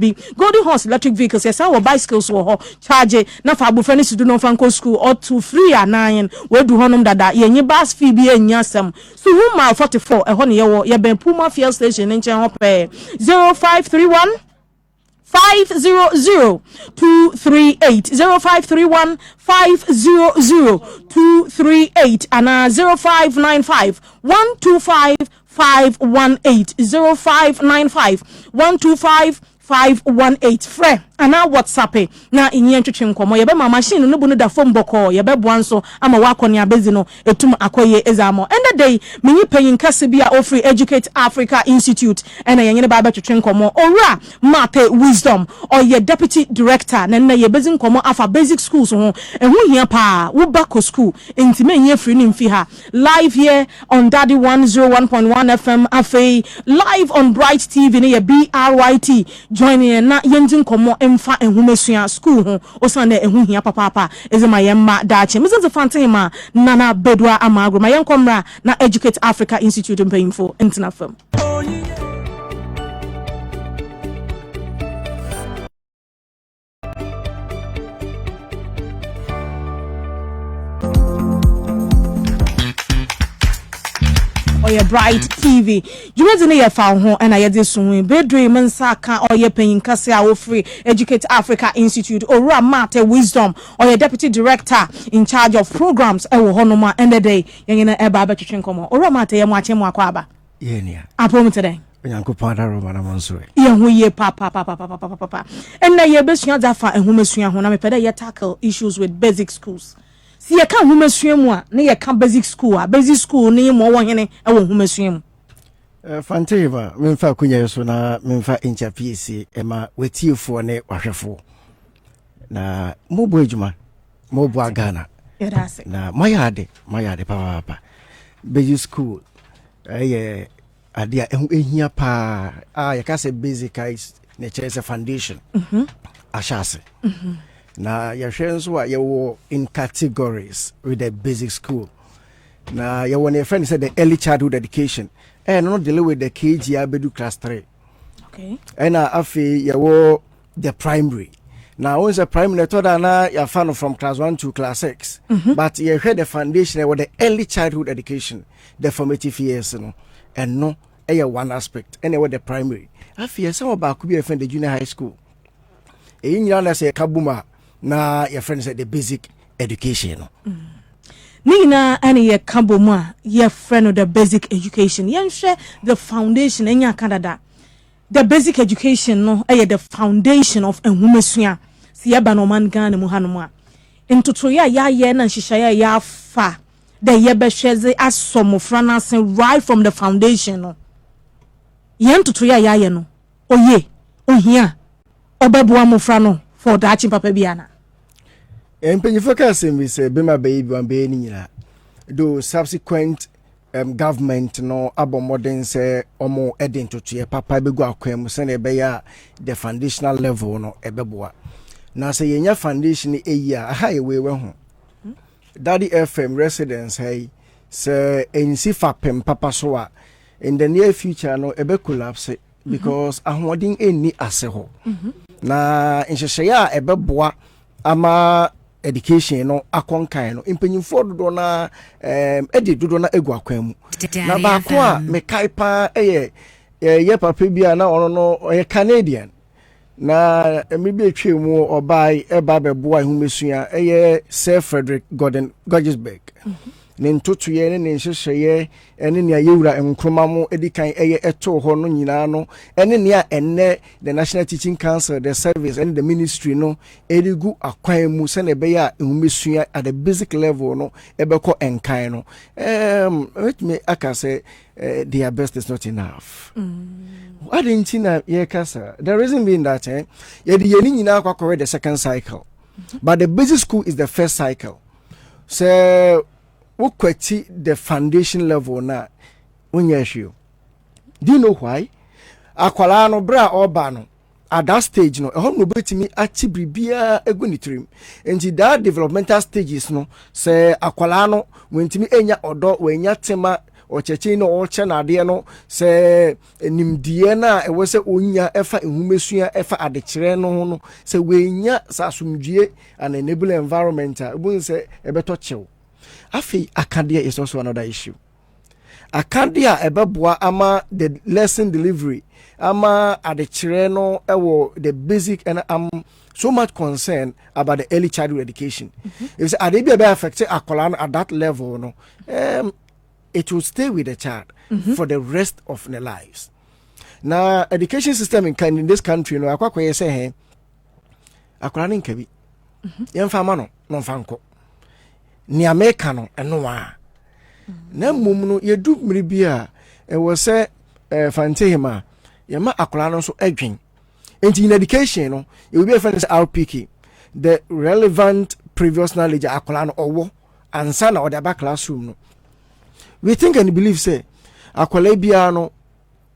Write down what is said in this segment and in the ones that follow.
bi Golden Horse electric vehicles yes our bicycles wo charge na fa abofra ne sidu no fanko school or to free a9 we do honom dada yenye bus fee bi anyasem so who mile 44 e ho ne ye wo ye ben Puma fuel station nchen ho pe 0531 500-238 0531 500-238 and 0595 125 518 0595 125 518 frɛ ana WhatsApp na inye ntwetwe nkomo ye be ma machine no bu no da phone boko ye be boanso ama wakɔ ne abezi no etum akoye examo and the day menyi panyin kase bi a offer Educate Africa Institute ena yenye ba betwetwe nkomo owura mate wisdom or ye deputy director na ye bezi nkomo afa basic schools ho ehu hia pa wo bako school ntime nye free ni mfi ha live here on Daddy 101.1 FM afa live on Bryt TV ne ye BRYT joining na yenjin komo emfa ehumesua school ho osane ehu hia papa ezema yemma dache mizenze Fantehemaa nana Beduwa amagro ma yenkomra na Educate Africa Institute mpanyimfo internet firm oye Bryt TV jumezi ne ye fa ho na ye de sunwe bedwe mensa ka oye panyin kase a wo free Educate Africa Institute owura mate wisdom oye deputy director in charge of programs e wo honoma end the day yenye na eba betwetwe nkomo owura mate ye mo ache mo akwa aba ye nia apom today Yankopɔn da Roma na monsoe ye ho ye papa enna ye besua dafa ehumesua ho na mepede ye tackle issues with basic schools si ye kan humesua mu a ne ye kan basic school ne mo wo hene e wo humesua mu Fantehemaa memfa kunya so na memfa interpiece ema wetiefo ne wahwefo na mobo adwuma mobo agana na mayade papa basic school adia ehia pa yaka se basic is ne chese foundation ashase na yahwe nso a yewo in categories with the basic school na yewo ne friend said the early childhood education no deal with the KG abedu class 3 okay and afi yewo the primary now once a primary to da na ya fan from class 1 to class 6 but you heard the foundation with the early childhood education the formative years no and no one aspect anyway the primary afi some ba ku bi friend the junior high school nyina na say kabuma na your friend said the basic education no Nina any ye kaboma ye friend of the basic education yen share the foundation enya Canada the basic education no the foundation of enhumesua si eba no man Ghana mu hanom a ntotoya ya ye na nhihya ya fa the ye be hweze asomofra na sen right from the foundation no yen ntotoya ya ye no oye ohia obeboa mofra no for that papa biana Empenyifo ka asem say bema baby wan be ni nyina do subsequent government no abomodern say omo edin totoye papa begu akwam se na ebe ya the foundational level no ebeboa na say yenya foundation eyi a ha ewewe ho Daddy FM residents hey say ensi fapem papa so a in the near future no ebe collapse because ahwodin eni ase ho na nhyehyeye a ebeboa ama education no akonkan no impanyimfo dodo na edi dodo na egu akwan mu na ba ko a mekai pa ye papa bia na ono no ye Canadian na me bi etwe mu obai eba beboa ehumesua Sir Frederick Gordon Gorgesberg ne ntotoye ne nhyehyeye ene ne ayewura enkroma mu edikan eto ho no nyina no ene ne enne the National Teaching Council the service and the ministry no erigu akwan mu se ne be ya ehumesua at the basic level no ebeko enkan no let me akase their best is not enough what in China ye kasa the reason being that ye the yeni nyina akwa the second cycle but the basic school is the first cycle so kwati the foundation level na unyeshio. Do you know why? Akwala no bra oba no at that stage no ehom no betimi achi bribia egunitrim enti that developmental stages no say akwala no wentimi enya odo wenya tema or cheche no or chana de no se nimdie na e wo se onya efa ehumesua efa adekire no no se wenya sasumdue an enable environment a bu se ebeto chew afi akadia is also another issue. Akadia ebeboa ama the lesson delivery ama adekire no ewo the basic, and so much concern about the early childhood education. If Adebia be affected akola at that level, no, it will stay with the child for the rest of their lives. Now, education system in this country, no, akwa say hey, akola ni nkabi. Yemfa no, no fanko. Ni America no, eno wa. Na mum no yedu mribia, e wo say Fantehemaa, yema akola no so edwen. In education, no, it will be a friend RPK, the relevant previous knowledge akola or and son or the back classroom. No. We think and believe say akola bia no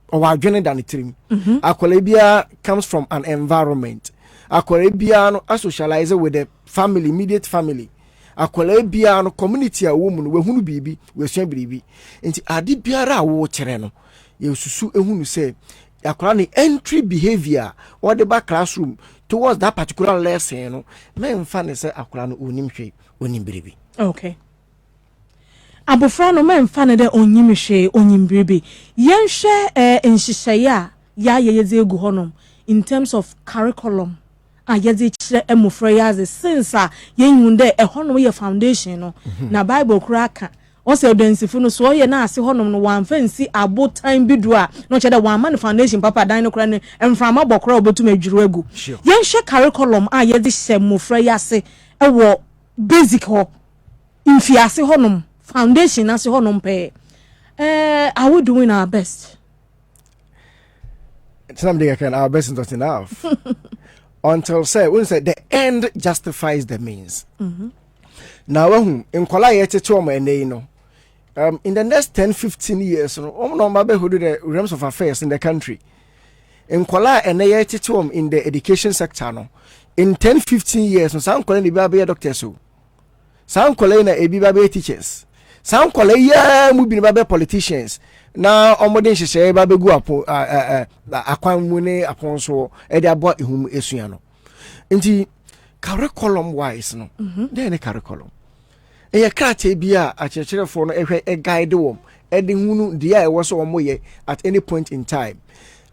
or adwene than it trim. Akola bia comes from an environment. Akola bia no socialize with the family, immediate family. Akola bia no community a woman we hunu bibi we sua bibi. Enti ade biara wo kire no ye susu ehunu say akola entry behavior or the back classroom towards that particular lesson, no, men fan say akola no onim hwe onim biribi. Okay. Abofra no men fan de onim hwe onim biribi. Yen hwe nhyehyeye ya yeyeze egu honom in terms of curriculum. Yeze kire emofra yaze since yen hunde honom ye foundation no na Bible kura ka ose odansifu no so ye na ase honom no wan fancy abotan Beduwa no chede wan man foundation papa dan no kura ne emframa bokra obetum adwuru agu yen hwe curriculum ye de hye mofra yase wo basic ho infiase honom foundation ase honom pe are we doing our best? Something I can our best is not enough. Until say when say the end justifies the means. Now in kola yete choma ene no in the next 10-15 years, no mabe who do the realms of affairs in the country. In kola ene in the education sector, no, in 10-15 years, no, some kola ni babe doctors, so some kola na ebi babe teachers, some kola ya mubi babe politicians. Na omodin hyehyɛ babe gu akwan mu ne apon so e de abo ehum esua no. Nti curriculum wise no, dey ne curriculum. Eye krate bia akyerɛkyerɛfo no ehwɛ e guide wom e de hunu dia e wo so omoye at any point in time.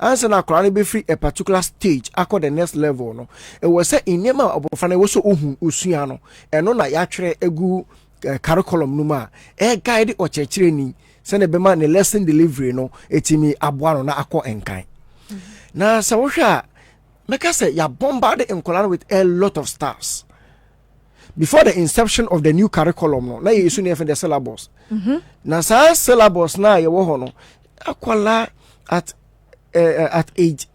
Answer na akora no be free a particular stage akọ the next level no. E wo say inema obofra na wo so ohun osua no. Eno na ya twere egu curriculum no ma e guide okyerɛkyerɛ ni send be man the lesson delivery no etimi aboa no na akọ enkan. Na sa wo hwa make say ya bombard enkola with a lot of stars. Before the inception of the new curriculum no na ye isu ne the syllabus. Na sa syllabus na ye wo ho no akwala at age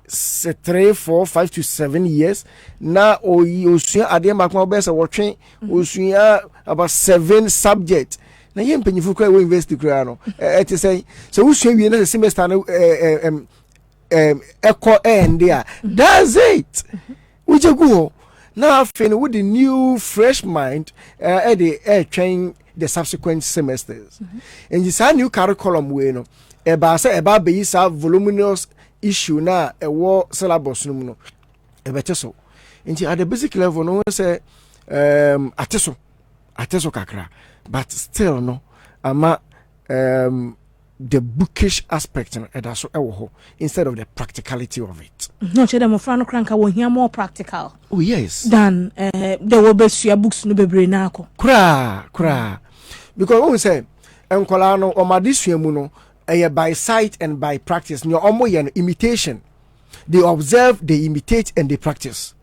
3, 4, 5 to 7 years na osua ade makwa obese wotwe osua about 7 subjects. Na ye mpanyifu kwa we university kura no eti say so usua wie na semester no echo end there, that's it. Uje go now fin with the new fresh mind at the train the subsequent semesters. And this new curriculum we no eba say eba be is voluminous issue na e war syllabus no no e bete so nti at the basic level no say ateso kakra, but still no ama the bookish aspect no eda so ewo instead of the practicality of it. No chede mo fra no kranka wo hia more practical. Oh yes, than the wo besua books no bebre na akọ kra because when we say enkola no o madisua mu no by sight and by practice no omo ye no imitation. They observe, they imitate, and they practice.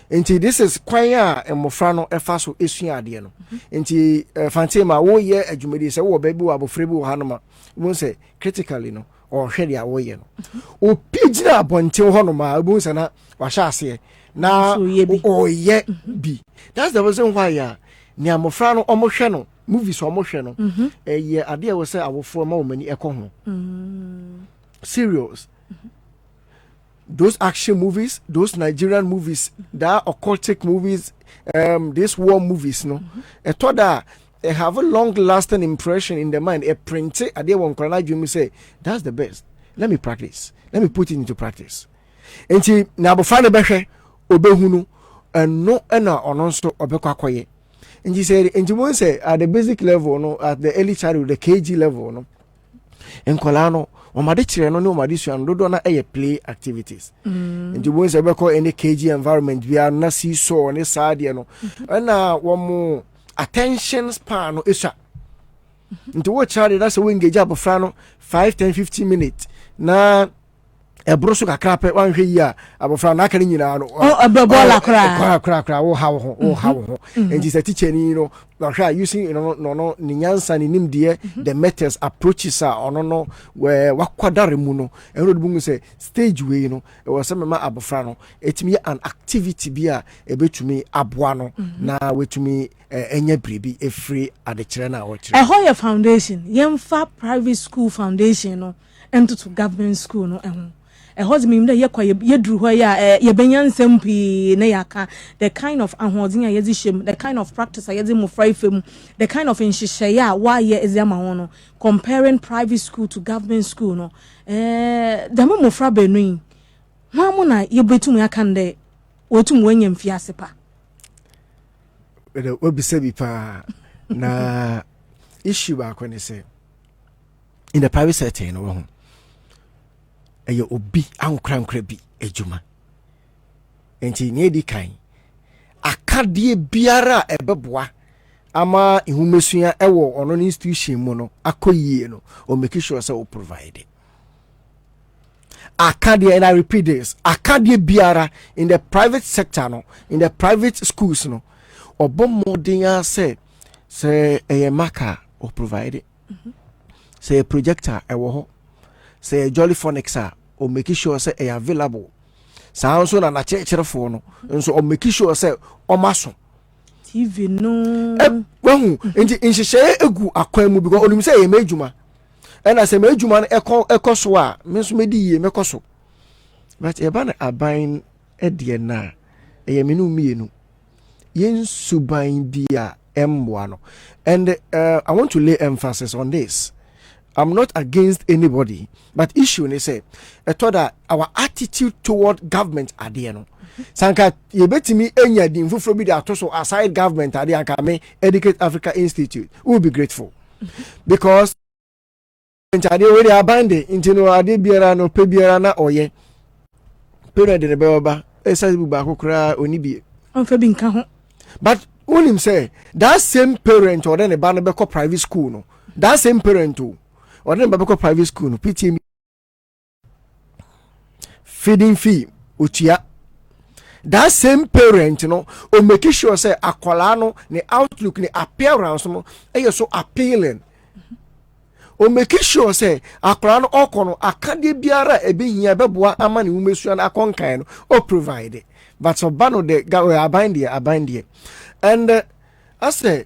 Nti this is kwanya emofra no efa so esua ade no. Nti Fantehemaa wo ye adwumadi se wo baby wo abofra bi wo hanoma wo say critically no or hwe dia wo ye no. O pigina abonte ho no ma wo say na wa hya ase na o ye bi. That's the reason why ya ni amofra no omo hwe no movies omo hwe no ye ade wo say awofo ma wo mani ekọ ho. Serious. Those action movies, those Nigerian movies, that occultic movies, these war movies, no. Etoda have a long-lasting impression in the mind. A print it. I did one corner. You say that's the best. Let me practice. Let me put it into practice. Enti na abofra behwe obehunu eno na ono nso obekwa koye. Enti say enti won say at the basic level no, at the early childhood, the KG level no. Enkola no omade kire no ne omade suan dodo na play activities. Enti won say beko any KG environment bia na see so ne saade no. Na wo attention span no esha. Nti wo child that's we engage abofra no 5 10 15 minutes na ebroso kakra pe wan hwe yi a abofra na aka ni nyina no bola kra wo ha wo and is a teacher ni no hwa using no ni nyansa ni nimde the methods approaches are no where wakwadare mu no and road bungu say stage way no e was some ma abofra no etimi an activity bia ebetumi aboa no na wetumi enye bribi e free adekere na wo kire Hoya foundation yemfa private school foundation no ento to government school no ehos me mde yekwa yedru ho ya yebenyansem pi na yaka the kind of ahodzin ya yezi shem the kind of practice ya yezi mofra ifem the kind of inhihye ya wa ye eziama ho no comparing private school to government school no the mofra benui ho mo na yebetum yakande wotum wanyam fiase pa obise bi pa na issue ba ko ne say in the private setting no eye obi ankrankra bi ejuma enti ne di kan akade biara ebeboa ama ihumesua ewo ono institution mu no akoyie no o make sure say o provide akade, and I repeat this, akade biara in the private sector no, in the private schools no obomodin say eye maka o provide say projector ewo ho say jolly phonics or make sure say are available. Sounds so na church no, and so make sure say o maso TV no well in she egu akwam because onum say e mejuma and as e mejuma ekoso a me so medi ye mekoso but e ba na aban e na e menu mienu yen suban dia emwa no. And I want to lay emphasis on this. I'm not against anybody, but issue they say that our attitude toward government are there no. Sanka ye betimi enya din fufuro bi da to so aside government are there anka me Educate Africa Institute. We will be grateful because ade we dey abande intino ade biara no pe biara na oye. Period de be oba esa bu ba kokra oni bi. On fe bi nka ho. But when him say that same parent or then a ban be ko private school no. That same parent too. Or then babeko private school no PTM feeding fee utia that same parent o make sure say akwala no ne outlook ne appearance no so appealing o make sure say akwala no okono akade biara ebehia beboa ama ne umesua na akonkan no o provide but so bano de abandie and I say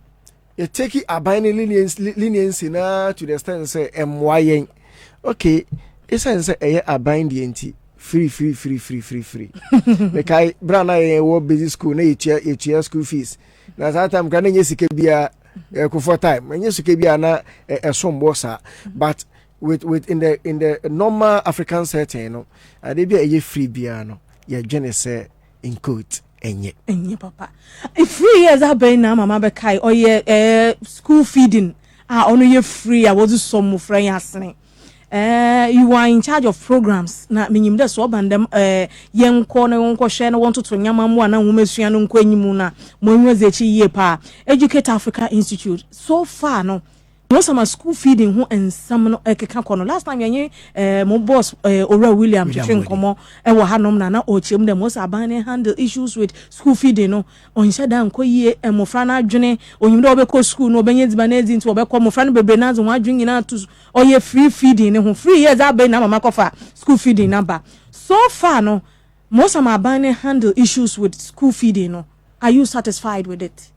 you take it abiding leniency na to the extent say MYN. Okay, it's say abiding free. Because brana wo busy school na etua school fees. Na that time kan nye sike bia for time. Nye sike bia na sombo sa. But with in the normal African setting no, ade bia free bia no. Ya jene say in quote enye papa if 3 years abey na mama be kai oye school feeding ono ye free I was some friend asene you are in charge of programs na minyim de so bandem yenko na wonko hwe na wonto to nyama mu na nwomesua no nko anyimu na monweze echi ye pa Educate Africa Institute so far no most of my school feeding who and some ekeka kono last time yenye mo boss Ora William twetwe nkomo wo hanom na ochem dem most abane handle issues with school feeding no onhye dan koyie mofra na adwene onyim de obekọ school no obenye diba na edi nti obekọ mofra no bebre na zo adwene nyina to oye free feeding ne ho free years abane na mama kofa school feeding number so far no most of my abane handle issues with school feeding no are you satisfied with it?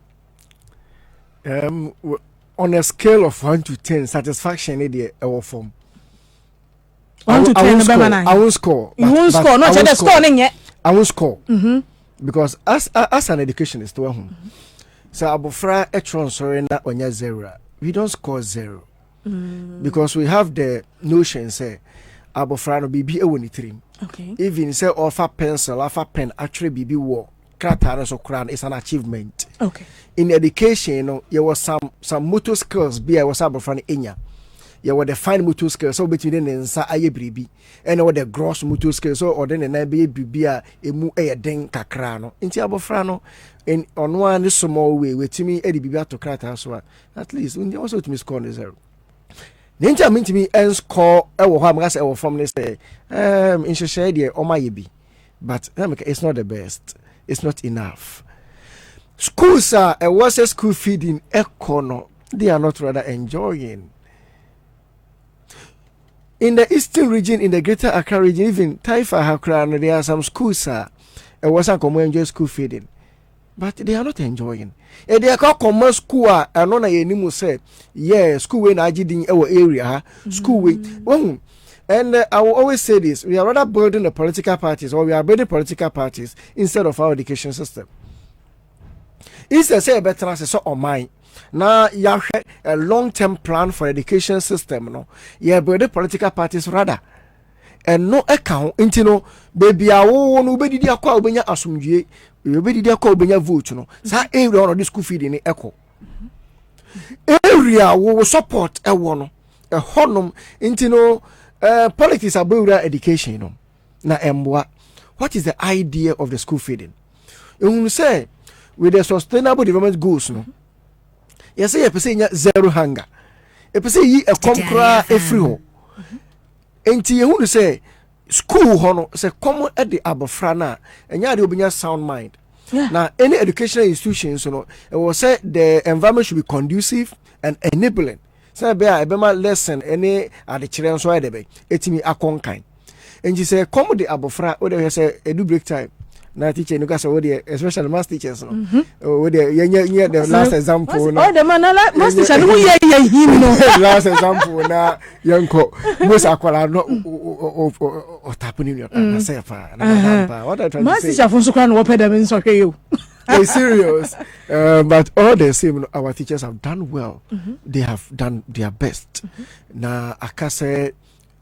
On a scale of 1 to 10, satisfaction in our form. 1 to 10, I won't score. You won't score. Not the score yet. I won't score. Because as an educationist, So abofra etron sorry na onya 0. We don't score 0. Because we have the notion say abofra no bibi e woni trim. Okay. Even say offer pencil, offer pen actually bibi wo krata no so kran is an achievement. Okay. In education, you know, there was some motor skills be I was abofra no enya. You were the fine motor skills so between den nsa aye bribi. And over the gross motor skills so or den na be bribi a emu e den kakra no. Nti abofra no in on one small way wetimi e di bibi to krata so at least we also to score 0. Ninja mean to me and score ewo ho amga say ewo from this in share there o maye bi, but it's not the best, it's not enough. Schools are a was a school feeding econo, they are not rather enjoying. In the eastern region, in the greater Accra region, even Taifa Hakra, there are some schools a was a common enjoy school feeding, but they are not enjoying. And they are called common school and non a said, yeah, school in Ajidin our area, school way. And I will always say this, we are rather building the political parties or we are building political parties instead of our education system. Instead say better so on mine. Now you have a long-term plan for education system, no. You are building political parties rather. And no account into no baby I won't be the aqua benya asumdue. You be the aqua benya vote no. Sa area on the school feeding echo. Area will support a one a honum into no politics about education no. Na emwa. What is the idea of the school feeding? You say with the sustainable development goals no. You say a person zero hunger. A person ye a conqueror a free home. Enti you want to say school hono say common at the abofrana and ya obinya sound mind. Now any educational institutions it will say the environment should be conducive and enabling. Say be a bema lesson any at the children so edebe etimi akonkan. And you say come the abofra o dey say edu break time. Na teacher no kasa we especially math teachers no. We dey the last example na. Oh the man math teacher no ye him no. Last example na yanko most akwala no o tapuni no na say fa na what I try to say. Math teacher for so no pay them so you. They serious. But all the same our teachers have done well. They have done their best. Na akase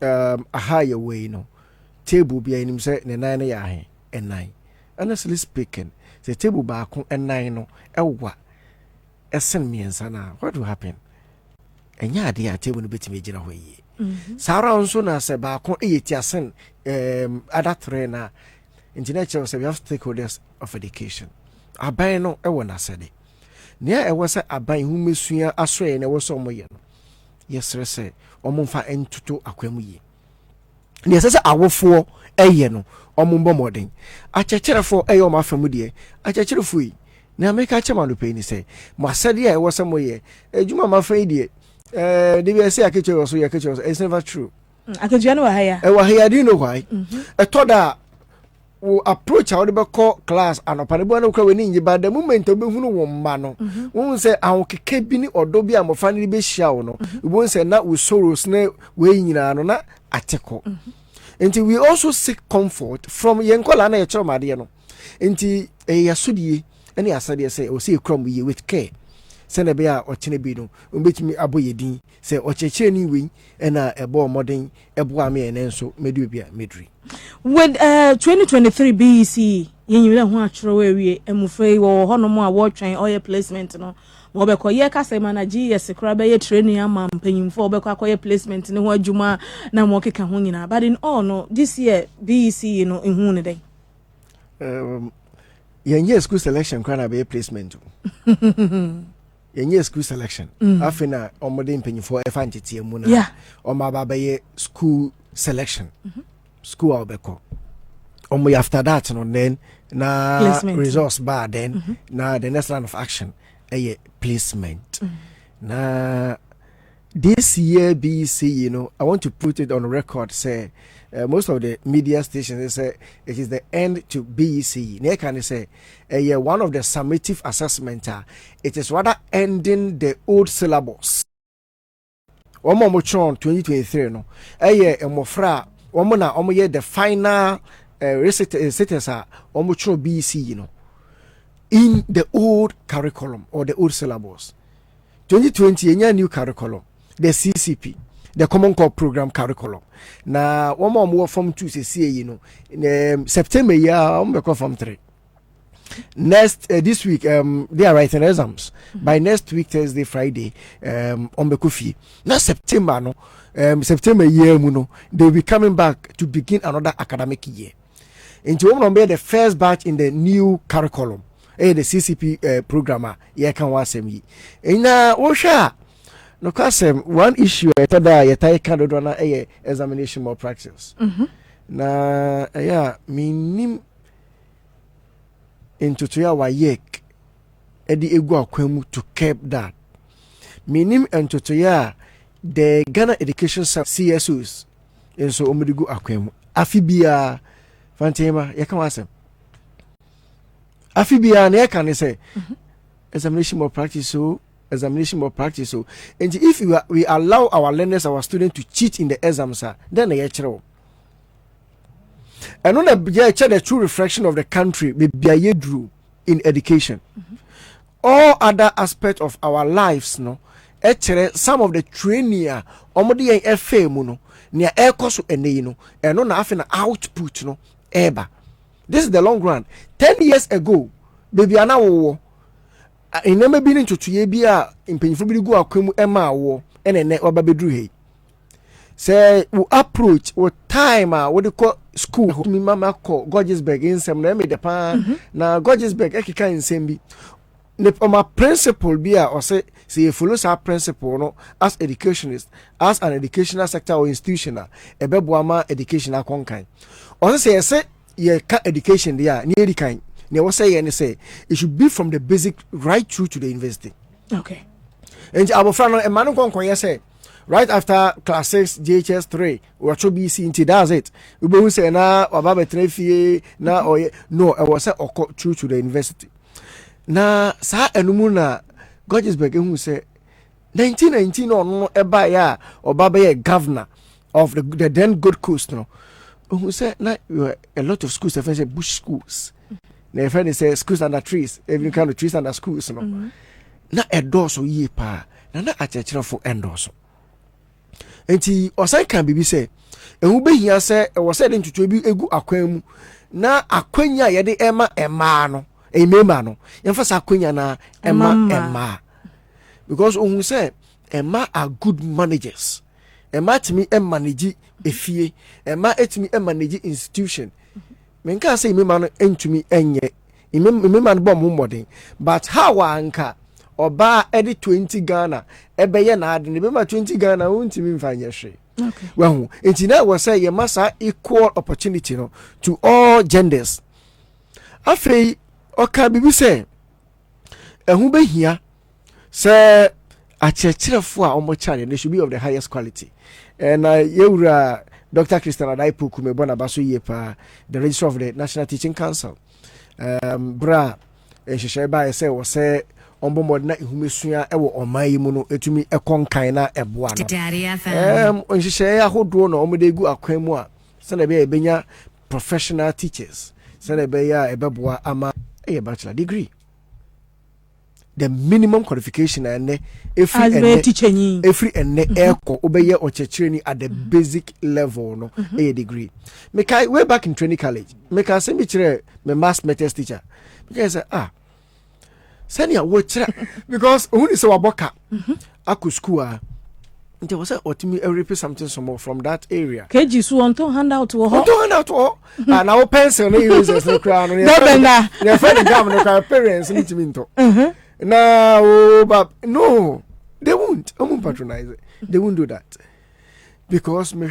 a higher way no. Table be him say na 9 ya he and 9. Honestly speaking, the table back and 9 no ewa esen miensa na what will happen? Enya ade a table no betimi gina hɔ yi. Sara nso na se back e yetiasen other trainer international say we have stakeholders of education. Aban no ewo na sede. Nea ewo se aban hu mesua asoe na ewo so mo ye no. Yesre se omomfa entuto akwamu yi. Nea se awofo eye no omumbo modern achecherefo eyo mafamu de achecherefo yi na make chema no pay ni say mo asade e wo samo ye ejuma mafan de de be say akeche so ye akeche so it's never true akeje no wa haya e wa haya do you know why e toda wo approach how de be call class anopane bo na kwa we ni nyi ba the moment obehunu wo mma no wo say awon keke bi ni odo bi amofa ni be hia wo no wo say na wo sorrows na we nyina no na ateko. Until we also seek comfort from yenkola na yechro made no. Until yasudie any asade say o say krom ye with care. Se na be a ochene bi no ombetimi aboyedin say ochechire ni wi na ebo modern ebo ame enenso medu bia medri. With 2023 BEC yenyi ho atworo we wie emufrei wo hono a wo twen oil placement no. Wo be koye kase manager yes kra be ye training ama mpanyimfo be kwa koye placement ne ho adwuma na mo keka ho nyina but in all no this year BEC no ehun ne den yenye school selection kra na be placement yenye school selection afina omode mpanyimfo e fa ntete mu na omaba be ye school selection school obeko after that no then na placement. Resource bar then na the next line of action a placement. Now this year BEC, you know, I want to put it on record. Say most of the media stations they say it is the end to BEC. They can say one of the summative assessment. It is rather ending the old syllabus. One more 2023 no. Mofra. The final reciters are BEC, you know. in the old curriculum or the old syllabus. 2020 a new curriculum, the CCP, the Common Core Program curriculum. Now one more form 2 say in September form 3. Next this week they are writing exams. By next week Thursday Friday on Bekufi. Now September no September year they will be coming back to begin another academic year. Into one be the first batch in the new curriculum. The CCP programmer ye kan wasem yi. Ina wo hwa no kwasem one issue etada ye tai kan do na examination malpractice. Na minim into to wa yek edi egu akwemu to keep that. Minim into to the Ghana Education CSOs and so omudigu akwemu. Afibia Fantehemaa ye kan wasem. Afibia na can say examination malpractice so and if we allow our learners, our students to cheat in the exams, then they actually and on the true reflection of the country be drew in education. All other aspects of our lives, no, some of the training omodi en FA mu no near air course and no na afina output no eba. This is the long run. 10 years ago, baby ana wo in never been into 2 years bia impanyfo bi go akwemu ema wo ene oba bedru he. Say we approach with time we dey call school mi mama call Gorgeousburg insem na me de pa na Gorgeousburg ekika insem bi ne my principle bia or say you follow our principle no as educationist as an educational sector or institutional ebeboama educational konkan or say ye ka education there near kind ne was say and say it should be from the basic right through to the university. Okay. And our friend no emanu konkon say right after class 6 JHS 3 we should be see into that's it. We be say na oba betrefie na oye no I was say oko through to the university. Na sa enumu na Gorgeousburg who say 1919 no eba ya oba be governor of the then Gold Coast no. Who said na a lot of schools say bush schools. Na friend say schools under trees, every kind of trees under schools no. Na endorse ye pa na achechira for endorse. Enti osan kan bibi say ehun be hia say e wo say den tutu bi egu akwan na akwanya ye de ema no emema no yemfa sa akwanya na ema because ohun say ema are good managers. Ema timi manage efie ema etimi manage institution menka say emema no entumi enye emema no bom modern but how anka oba edi 20 Ghana ebeye na ade ne bema 20 Ghana untimi mfanye hwe. Okay. Well, enti na we say ye masa equal opportunity no to all genders. Afei oka bibi say ehun behia say achechirefo a omo chane they should be of the highest quality. And yewura Dr. Christian Adaipu kumebona baso yepa the registrar of the National Teaching Council. Bra shesheba say we say ombo modna ihumesua ewo oman mu no etumi ekonkan na eboa no onhihye ahodo no omde gu akwan mu a se na be ebenya professional teachers se na be ya ebeboa ama bachelor degree. The minimum qualification and every echo obey or training at the basic level no a degree. Make I way back in training college. Make I send me mass maths teacher. Because send you watch because only so aboka aku school there was a otimi repeat something some from that area. KG so on to hand out to Woho. And our pencil no users no crown. Your friend governor parents need to minto. No, but no, they won't. I won't patronize it. They won't do that because me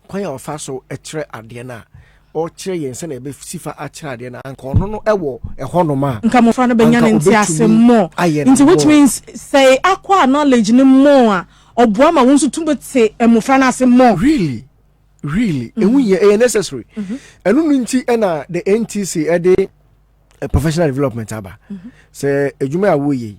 quite a faso a tre adiana or tre and send a beef sifa a tradiana and corno ewo a honoma. Come on, front of Benyan more. Into which means say aqua knowledge no more or Brahma wants to say a mufana say more. Really, and we are necessary. And unti ena the NTC a day. A professional development aba say ejuma awoye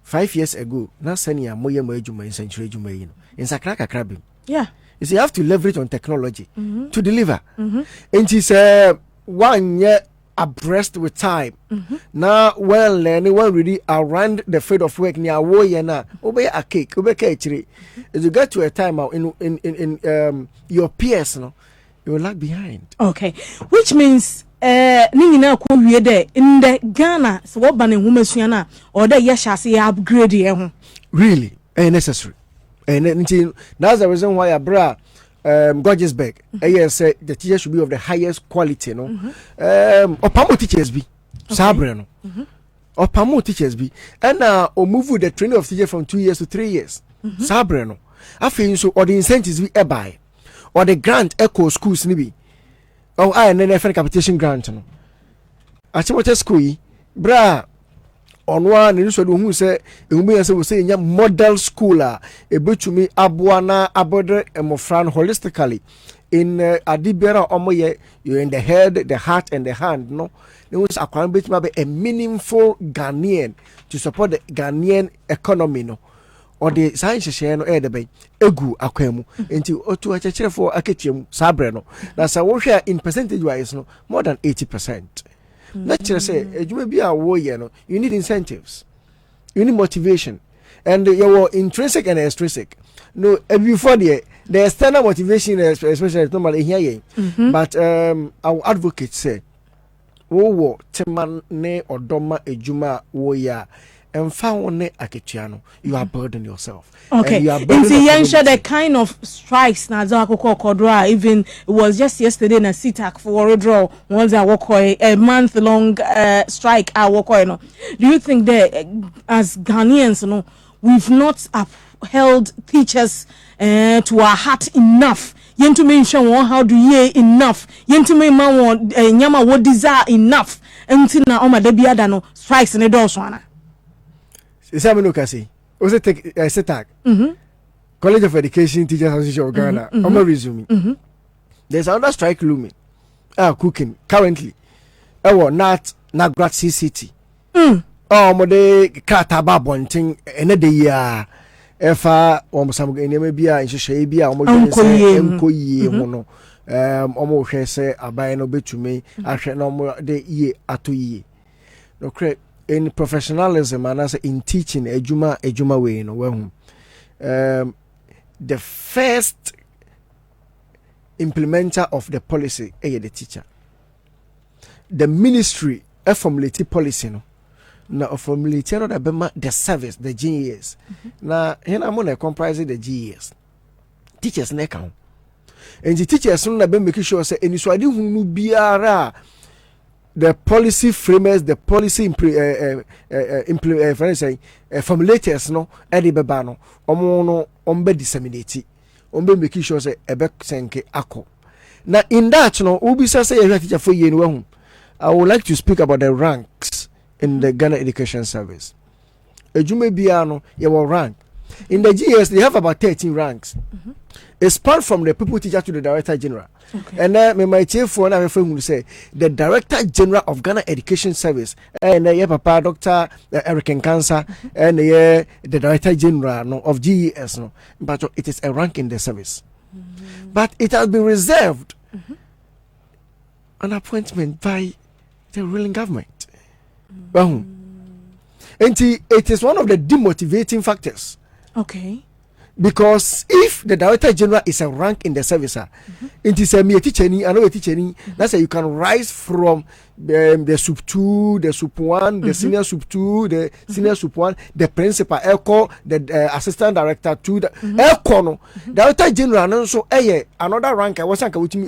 5 years ago na senior moye mo ejuma in century ejuma yi no in sakra kakra bim. Yeah, you see you have to leverage on technology to deliver. And he say one year abreast with time. Now, well, learning, well, really around the field of work near warrior now. Obey a cake, obey catchery. As you get to a time out in your peers, no, you will lag behind. Okay, which means ni na ko wie de in the Ghana so what ban woman suana or the yashase upgrade ye ho. Really, Necessary. And that's the reason why I brought Gorgeousberg. I say the teachers should be of the highest quality, no. Opamo teachers be Sabre no. Opamo teachers be and move with the training of teachers from 2 years to 3 years. Sabre no. I feel so or the incentives we buy or the grant echo schools nibi. Oh, I and then a capitation grant no. Achimote school bra on one in so who say we say model school a betumi aboana abode emofran holistically in adibera omoye you in the head, the heart and the hand no. It was acquiring betumi a meaningful Ghanaian to support the Ghanaian economy no. Or the science share no air the bay egu akwemu into otu achechere for aketiemu sabre no. That's a share in percentage wise no more than 80%. Naturally say you may be a warrior no. You need incentives, you need motivation, and your intrinsic and extrinsic. No, before the external motivation especially normally here, but our advocates say, "Oh, teman ne odoma ejuma warrior." And found aketiano, you are burdening yourself. Okay, into the kind of strikes na kodra even it was just yesterday na sitak for withdrawal once I walk a month-long strike I walk no. Do you think that as Ghanaians no we've not upheld teachers to our heart enough? Yentu me nsho how do ye enough? Yentu me ma won nyama what desire enough? Until na oma de biada no strikes ne do so ana. Examine Kasi. Was it take SETAG? College of Education Teachers Association of Ghana. I'm not resuming. There's another strike looming. Cooking currently. Not Grad CCT. Mode Krataba Bonting another year. Efa some enemy in Shabia mono. Almost say a buy no bit to me. I shall no more the year at 2 years. No credit. In professionalism and as in teaching ejuma way no the first implementer of the policy is the teacher. The ministry formulate policy no na formulate no da bema the service the GES na hena mo na comprise the GES teachers na kan and the teachers no na be make sure say enisuade hunu biara the policy framers, the policy formulators no edi beba no omo no ombe disseminate ombe make sure say ebe senke akọ na in that no ubi say you teacher for ye no I would like to speak about the ranks in the Ghana Education Service. Ejume bia no ye will rank in the GS they have about 13 ranks. It span from the people teacher to the director general. Okay. And then my chief for another friend will say the Director General of Ghana Education Service and Papa Dr. Eric Cancer and the Director General of GES no, but it is a rank in the service. But it has been reserved an appointment by the ruling government. And it is one of the demotivating factors. Okay. Because if the Director General is a rank in the service, it is a mere teacher, another teacher, that's why you can rise from the Sup 2, the Sup 1, the Senior Sup 2, the Senior Sup 1, the Principal Echo, the Assistant Director 2, the Echo, no. Director General, also, another rank, I wasn't with me.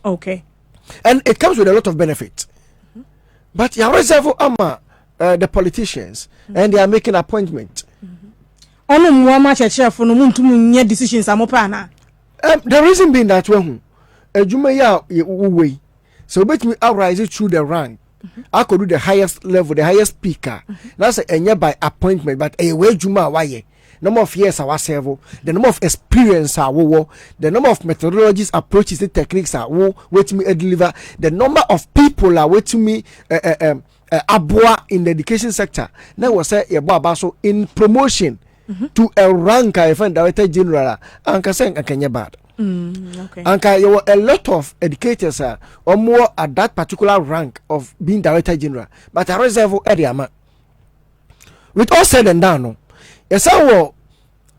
Okay. And it comes with a lot of benefits. But you reserve the politicians, and they are making appointments. Ono muama cheche for no muntumu nye decisions amopana. The reason being that when ejuma ya we so bet me arise through the rank. I could do the highest level, the highest speaker. That's a by appointment, but a way juma waye. Number of years our servo, the number of experience our wo, the number of methodologies, approaches, and techniques are wait me deliver, the number of people are wait me abua in the education sector. That was so in promotion. To a rank I find Director General and Kaseng Kenya bad. Okay. And there were a lot of educators or more at that particular rank of being director general, but I reserve area. With all said and done, no. Yes, I will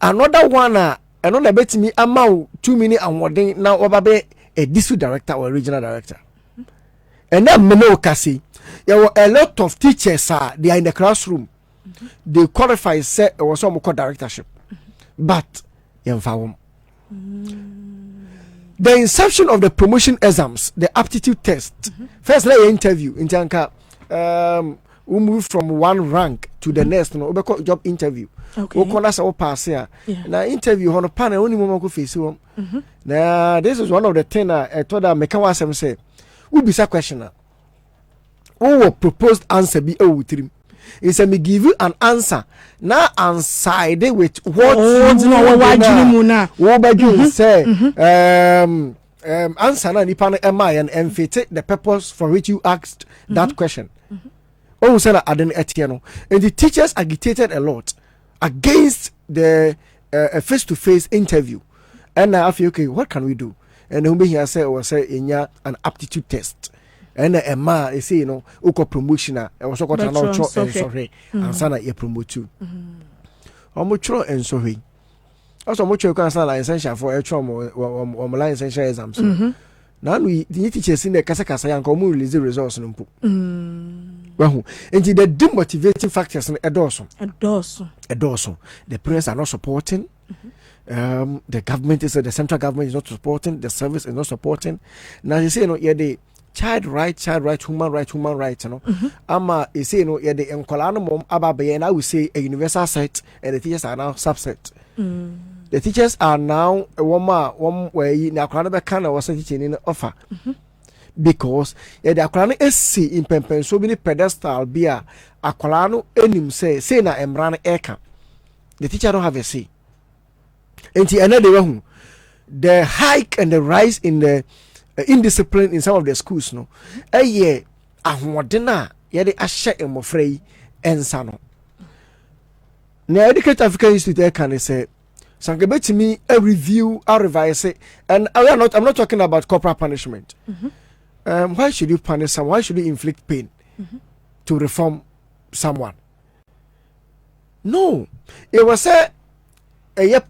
another one. Another bet me amount 2 minutes and what now obabe a district director or regional director. And then Meno Kasi, there were a lot of teachers they are in the classroom. They qualify say or some called directorship. But the inception of the promotion exams, the aptitude test. First let you interview in Tanka we move from one rank to the next, no, we job interview. Okay. We call us our pass here. Now interview on a panel only moment go face. Now this is one of the thing I told her make us say. We be a questioner. Who proposed answer be a with him? He said me give you an answer. Now anside with what you know what you say. Answer na nipa na and fit the purpose for which you asked that question. Oh, said I didn't etiano. And the teachers agitated a lot against the face-to-face interview. And I feel okay, what can we do? And whom he said was say in an aptitude test. And a man they say, you know, uko promotion I was got an and sorry and sana ye promote you. Omucho and sorry. Also much you can essential for a trauma or line essential exams. Now we the teachers in the Kasakasa and come release the results in well, and the demotivating factors in a dorsum. The parents are not supporting. The government is the central government is not supporting, the service is not supporting. Now you say, you know, yeah, the child right, human right, you know. Ama you say, you know, yeah, the enkolano mom ababe, and I will say a universal set, and the teachers are now subset. The teachers are now a one way now kind of was teaching in offer. Because yeah, the akwalano SC in Pempen so many pedestal be a akwalano enim say na emran eka. The teacher don't have a say. And the hike and the rise in the indiscipline in some of the schools, no. Yeah, ahwadena yeah the ashe emofrey ensano. Na Educate African Institute can say sankebe to me a review, a revise it, and I'm not talking about corporal punishment. Why should you punish someone? Why should you inflict pain to reform someone? No, it was a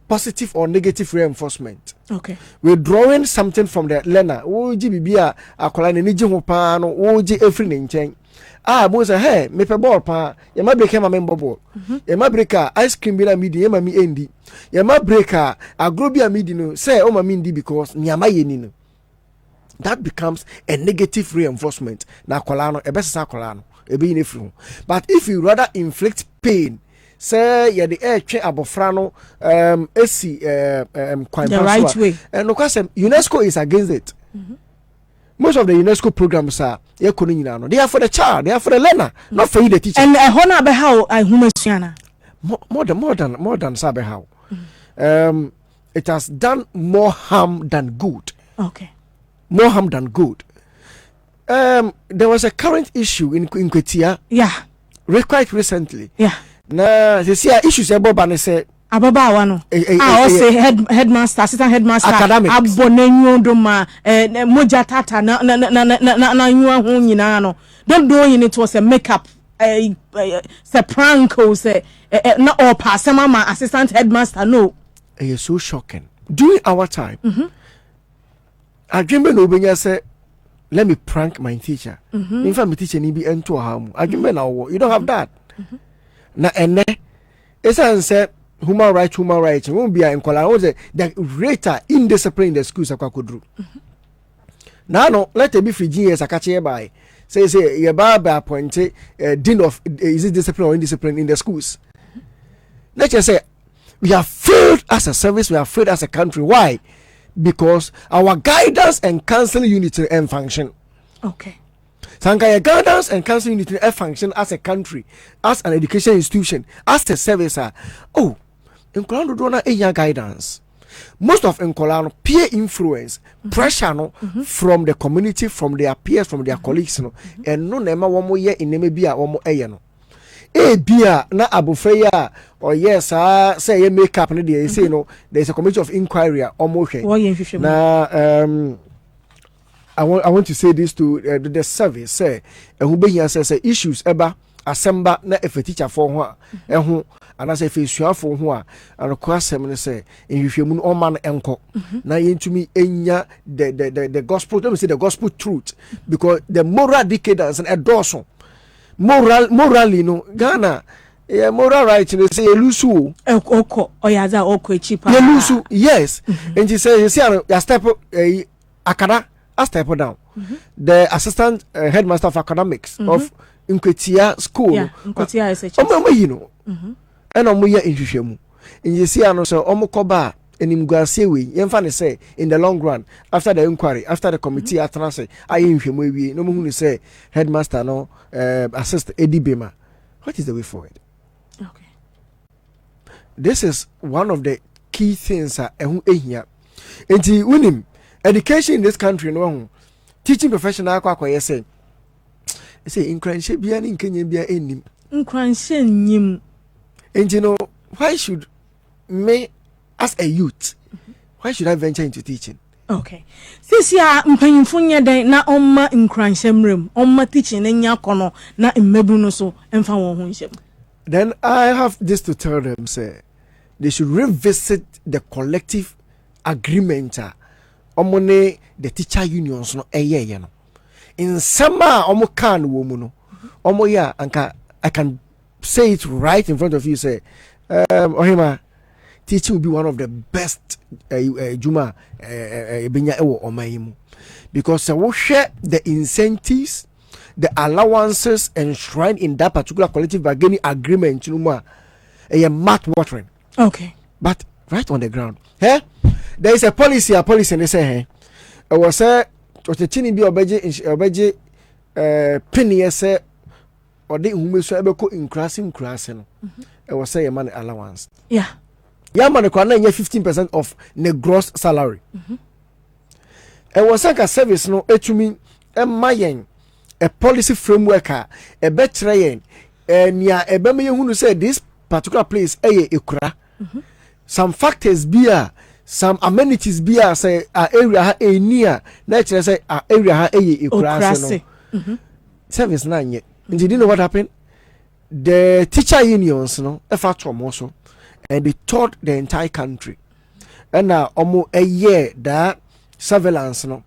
positive or negative reinforcement. Okay, we're drawing something from the learner. Oji bibia akola ni niji ho pa no oji efri ne nchen. Mo say hey me pe ball pa ye ma break ma member ball. Ye ma break ice cream bi na midi ye ma mi endi. Ye ma break agro bi a midi no say o ma mi ndi because nyama ye ni no. That becomes a negative reinforcement. Na akola no e be sesa akola no e be in efri ho. But if you rather inflict pain, say yeah the twe abofra no esi the right way, and because UNESCO is against it. Most of the UNESCO programs are they are for the child, they are for the learner, not for you the teacher. And honor be how I humasiana more than sabe how it has done more harm than good. Okay, more harm than good. There was a current issue in Kwetia, quite recently. Na they see issues about banese ababa wano say headmaster, assistant headmaster abonenyo do ma moja tata na nwa ho nyina no don't do it was a makeup say prank or say na or pass mama assistant headmaster no. It is so shocking. During our time I remember no benya say let me prank my teacher. In fact my teacher ni bi ento ha mu I remember now you don't have that. Na ene esa say human rights won't be in kola the rate indiscipline in the schools akwakodru. Now no let it be free years akache by say ye ba appoint dean of is it discipline or indiscipline in the schools. Let's just say we have failed as a service, we have failed as a country. Why? Because our guidance and counseling unit and function. Okay. Sankaya guidance and counseling unit function as a country, as an education institution, as a service. Oh, in Kolano dona enya guidance. Most of Nkolano peer influence, pressure no from the community, from their peers, from their colleagues, no, and no nema one more year in Nemebia or more no. bia na abofra or yes say ye makeup no dey say no there's a committee of inquiry almost na I want to say this to the service say who be here say issues eba assemba na efe teacher for ho ho and as efe suafo ho a anokwa ne say nhwehwemu no man enko na yentumi enya the gospel, let me say the gospel truth, because the moral decadence and adorson morally no Ghana moral right they say elusu oko oyaza oko cheaper elusu yes and you say you step akada I step down. The assistant headmaster of academics of Nkwetia school. Yeah, Nkwetia is a and omuya inhwehwemu. And you see ano so omukoba enimguasewe yemfa say in the long run after the inquiry, after the committee atrase aye nhwehemu ewie no mu say headmaster no assist Eddie Bema. What is the way forward? Okay. This is one of the key things ehun ehia. Enti unim education in this country no teaching professional akwa say nkranhye bia ni nkenye bia enim nkranhye nyim and you know why should me as a youth why should I venture into teaching? Okay, sisi a mpanyimfo nya den na omma nkranhye mrem omma teaching na nya kono na mmebu no so emfa won ho nhyem. Then I have this to tell them, say they should revisit the collective agreement omone the teacher unions no no in summer omo kan wo mu no omo ya anka I can say it right in front of you, say ohima teaching will be one of the best juma benya ewo omayimu, because we share the incentives, the allowances enshrined in that particular collective bargaining agreement a mouth watering. Okay, but right on the ground there is a policy and they say hey was say otechini bi obeje penny say or the humeso ebeko increasing no it was say a man allowance yeah man ko na 15% of the gross salary it was like a service no etumi emayen a policy framework e betre yen nia ebema yehunu say this particular place ekura some factors be some amenities be say area ha near nature say area ha ekura no service na nye. And you know what happened? The teacher unions no also and they taught the entire country and now almost a year that surveillance no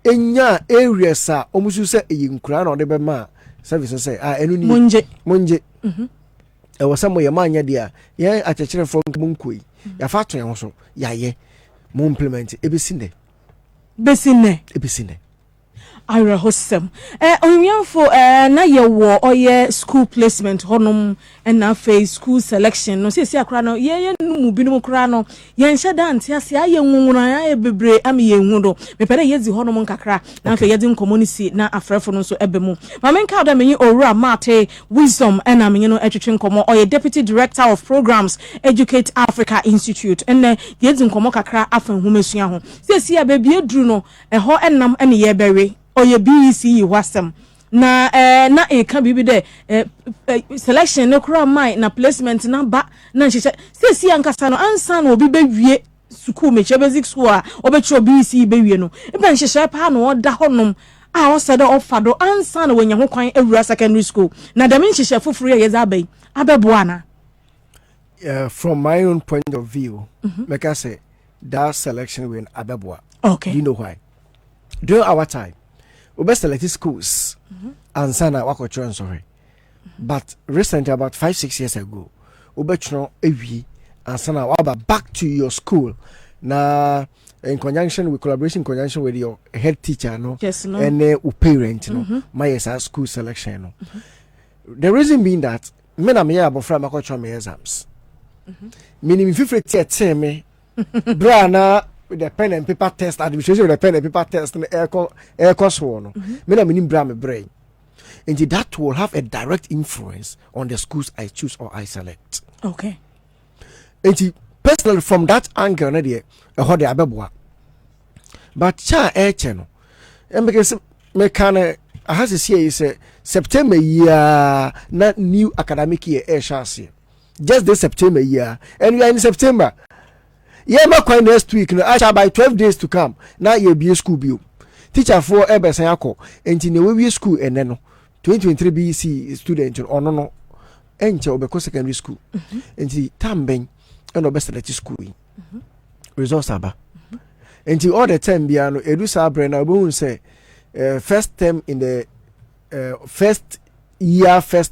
enya areas almost say nkura no de be ma service say enu ni monje e was some ya manya dia ya achechere from munkui ya fato ya so ya ye mo implement ebisine Ira hosem onyanfo na ye wo oye school placement honum na face school selection no sesi akra no ye numu binum kra no ye nhye dante ase aye nwunwura aye bebre am ye nwudo mepere ye zi honum nkakra na fe ye di community na afrefo no so ebemu ma menka da menyi owura mate wisdom na menyi no etwetwe nkomo oye deputy director of programs Educate Africa Institute enne ye zi nkomo kakra afan humesua ho sesi abebie duru no eho enam ene ye bewe oye BEC wasem na na e ka bibi de selection ne kura mai na placement na ba na nhyeche sesi ankasa no ansa na obi bewie school meche basic school a obetro BEC bewie no e ba nhyeche pa na oda honom a o sada ofado ansa na wanya ho kwan awura secondary school na dem nhyeche foforo ye za abai abeboa na from my own point of view make I say that selection when abeboa. Okay, do you know why? During our time we best select schools and sana wako children sorry, but recently about 5-6 years ago we betro ewi and sana waba back to your school na in conjunction with collaboration in conjunction with your head teacher no, yes, no. And parent no my yes school selection no. The reason being that me na me abofra makocho me exams meaning if you tell me brana with the pen and paper test administration with the pen and paper test and air course one me na minim bra me brain, and that will have a direct influence on the schools I choose or I select. Okay, and personally from that angle na dey how dey abeboa but cha channel and because me can has to say is September year, not new academic year, just this September year, and we are in September. Yeah, my quite next week, no, I shall by 12 days to come. Now you'll be a school bill. Teacher for Ebesayako, and in the school, and then 2023 BC student or no, enter Obeko secondary school, and the Tambeng and Obesaletti school. Results are and the all the time, Biano, Edusa Brenna won't say first term in the first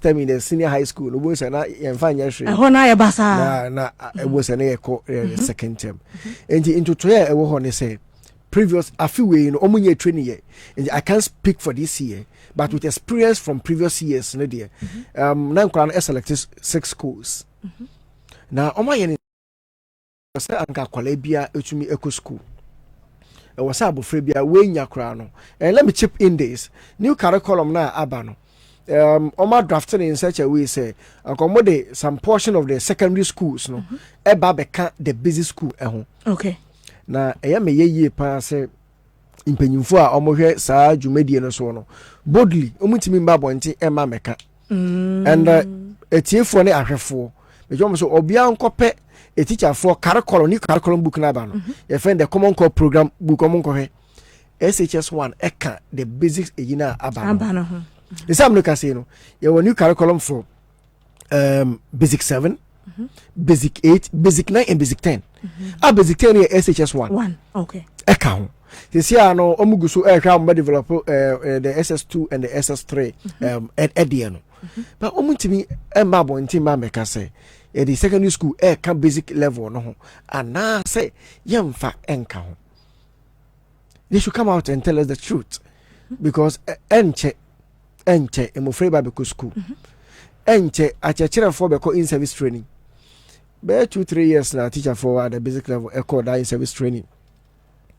term in the senior high school. No was an and fine year. Na it was an echo second term. And the into tray I will say previous a few way in Omuye training year. And I can't speak for this year, but with experience from previous years, no dear. Now I selected 6 schools. Now Omayan say anka kwalebia etumi eco school. E was abofrebia we nya kra no. And let me chip in this. New curriculum na abano. Oma drafting in such a way say accommodate some portion of the secondary schools no eba beka the busy school okay na eya me ye pa say impanyimfo a omohwe saa dwumedie no so no boldly omutimi mba bonte ema meka and etiefo ne ahwefo me jom so obia nkope a teacher for curriculum book na ba no you find the common core program book omonko SHS1 eka the basics ejina abano the same look as you know, you have a new curriculum for basic 7, basic 8, basic 9, and basic 10. Basic 10 is SHS1. Okay. Account. This year, no, Omugusu aircraft develop the SS2 and the SS3 at Ediano. But Omutimi and Mabo and Tim Mameka say, at the secondary school, air can basic level, no, and now say, young fat encounter. They should come out and tell us the truth because enche emofre ba beko school enche achachira for beko in service training be 2-3 years na teacher for at the basic level echo that in service training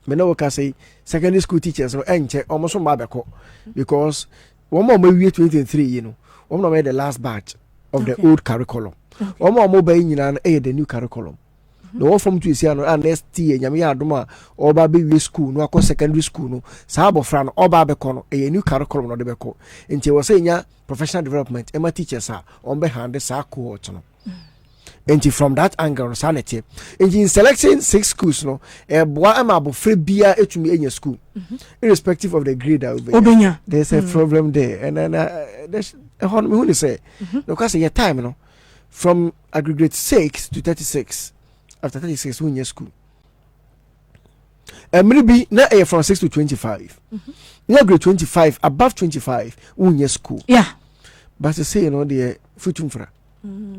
me no ka say secondary school teachers no enche almost ma beko because one more we 2023 you know one more the last batch of the old curriculum one more ba nyina the new curriculum the one from Tuisiano and next year nyame ya adoma oba be school no akọ secondary school no saa abofra no oba be kono a new curriculum no de beko nti wo say nya professional development ema teachers a on be hand saa cohort no nti from that angle no sanity in selecting 6 schools no boa ama abofra bia etumi enya school irrespective of the grade obenya there's a problem there and then there's a hon me who say no cause your time no from aggregate 6 to 36. After 36, we in school. Maybe now from 6 to 25. Now grade 25, above 25, we in school. Yeah. But to say, you know, the futumfra.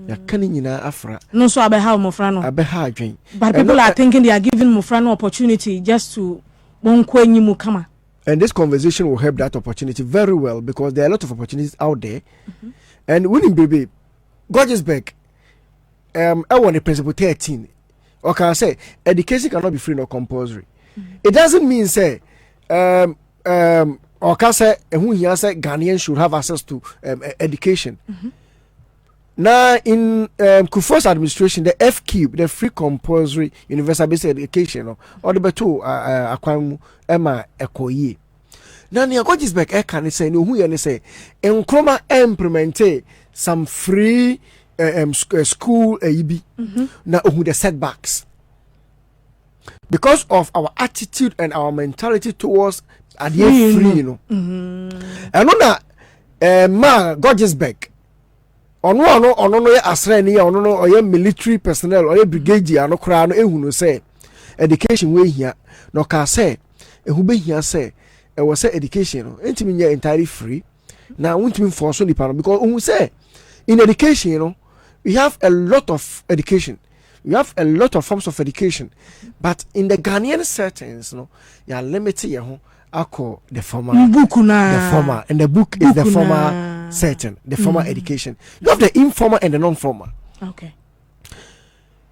Ya kani na afra. No, so abeha mofrano. Abeha adwen. But people are thinking they are giving mofrano opportunity just to bonkwenyi mukama. And this conversation will help that opportunity very well because there are a lot of opportunities out there. And winning baby, gorgeous back. I want the principle 13. Or can I say education cannot be free nor compulsory? It doesn't mean say or can say who here say Ghanaians should have access to education. Now in Kufuor's administration, the FQ, the free compulsory universal basic education, or the beto akwamu ema ekoyi. Now near Gogisbeck can say no who here say Nkrumah implemented some free school EB now with the setbacks because of our attitude and our mentality towards free you know and on that man Gogisbeck on no asrani on no or military personnel or brigadier no kra no ehunu say education we here no ka say ehun be here say e was say education no entimi nya entirely free now won't force on the panel because who say in education you know we have a lot of education. We have a lot of forms of education. But in the Ghanaian settings, you know, you are limited to the former. The former. And the book is the former setting, the former education. You have the informal and the non-formal. Okay.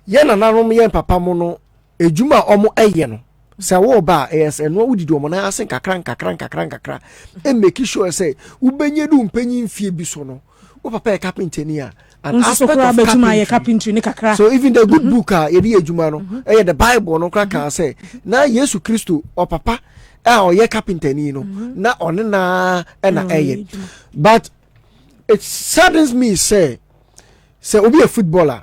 Yena na no yen papa mo no ejuma omo eye no. Say wo ba yes and what would do mo na asen kakran e make sure say wo benye du mpanyin fie bi so no. Wo papa e carpenter ni a an aspect of carpentry. So even the good book yedi ejuma no the Bible no kra kan say na Yesu Kristo o papa ye carpenter ni no na on na na eye but it saddens me say obi a footballer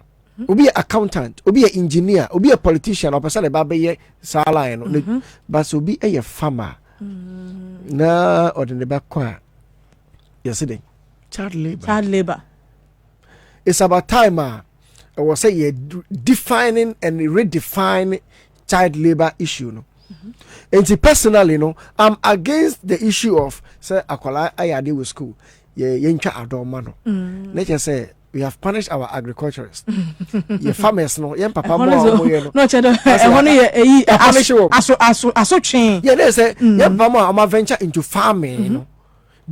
obi a accountant obi a engineer obi a politician or person ba be sala no but obi a farmer na or the back kwa yesterday child labor it's about time I was say defining and redefining child labor issue no and personally I'm against the issue of say akwala ayade with school ye ntwa adoma no nature say we have punished our agriculturists. Your farmers no yen papa mo no chedo aso chain yeah they say yen papa mo venture into farming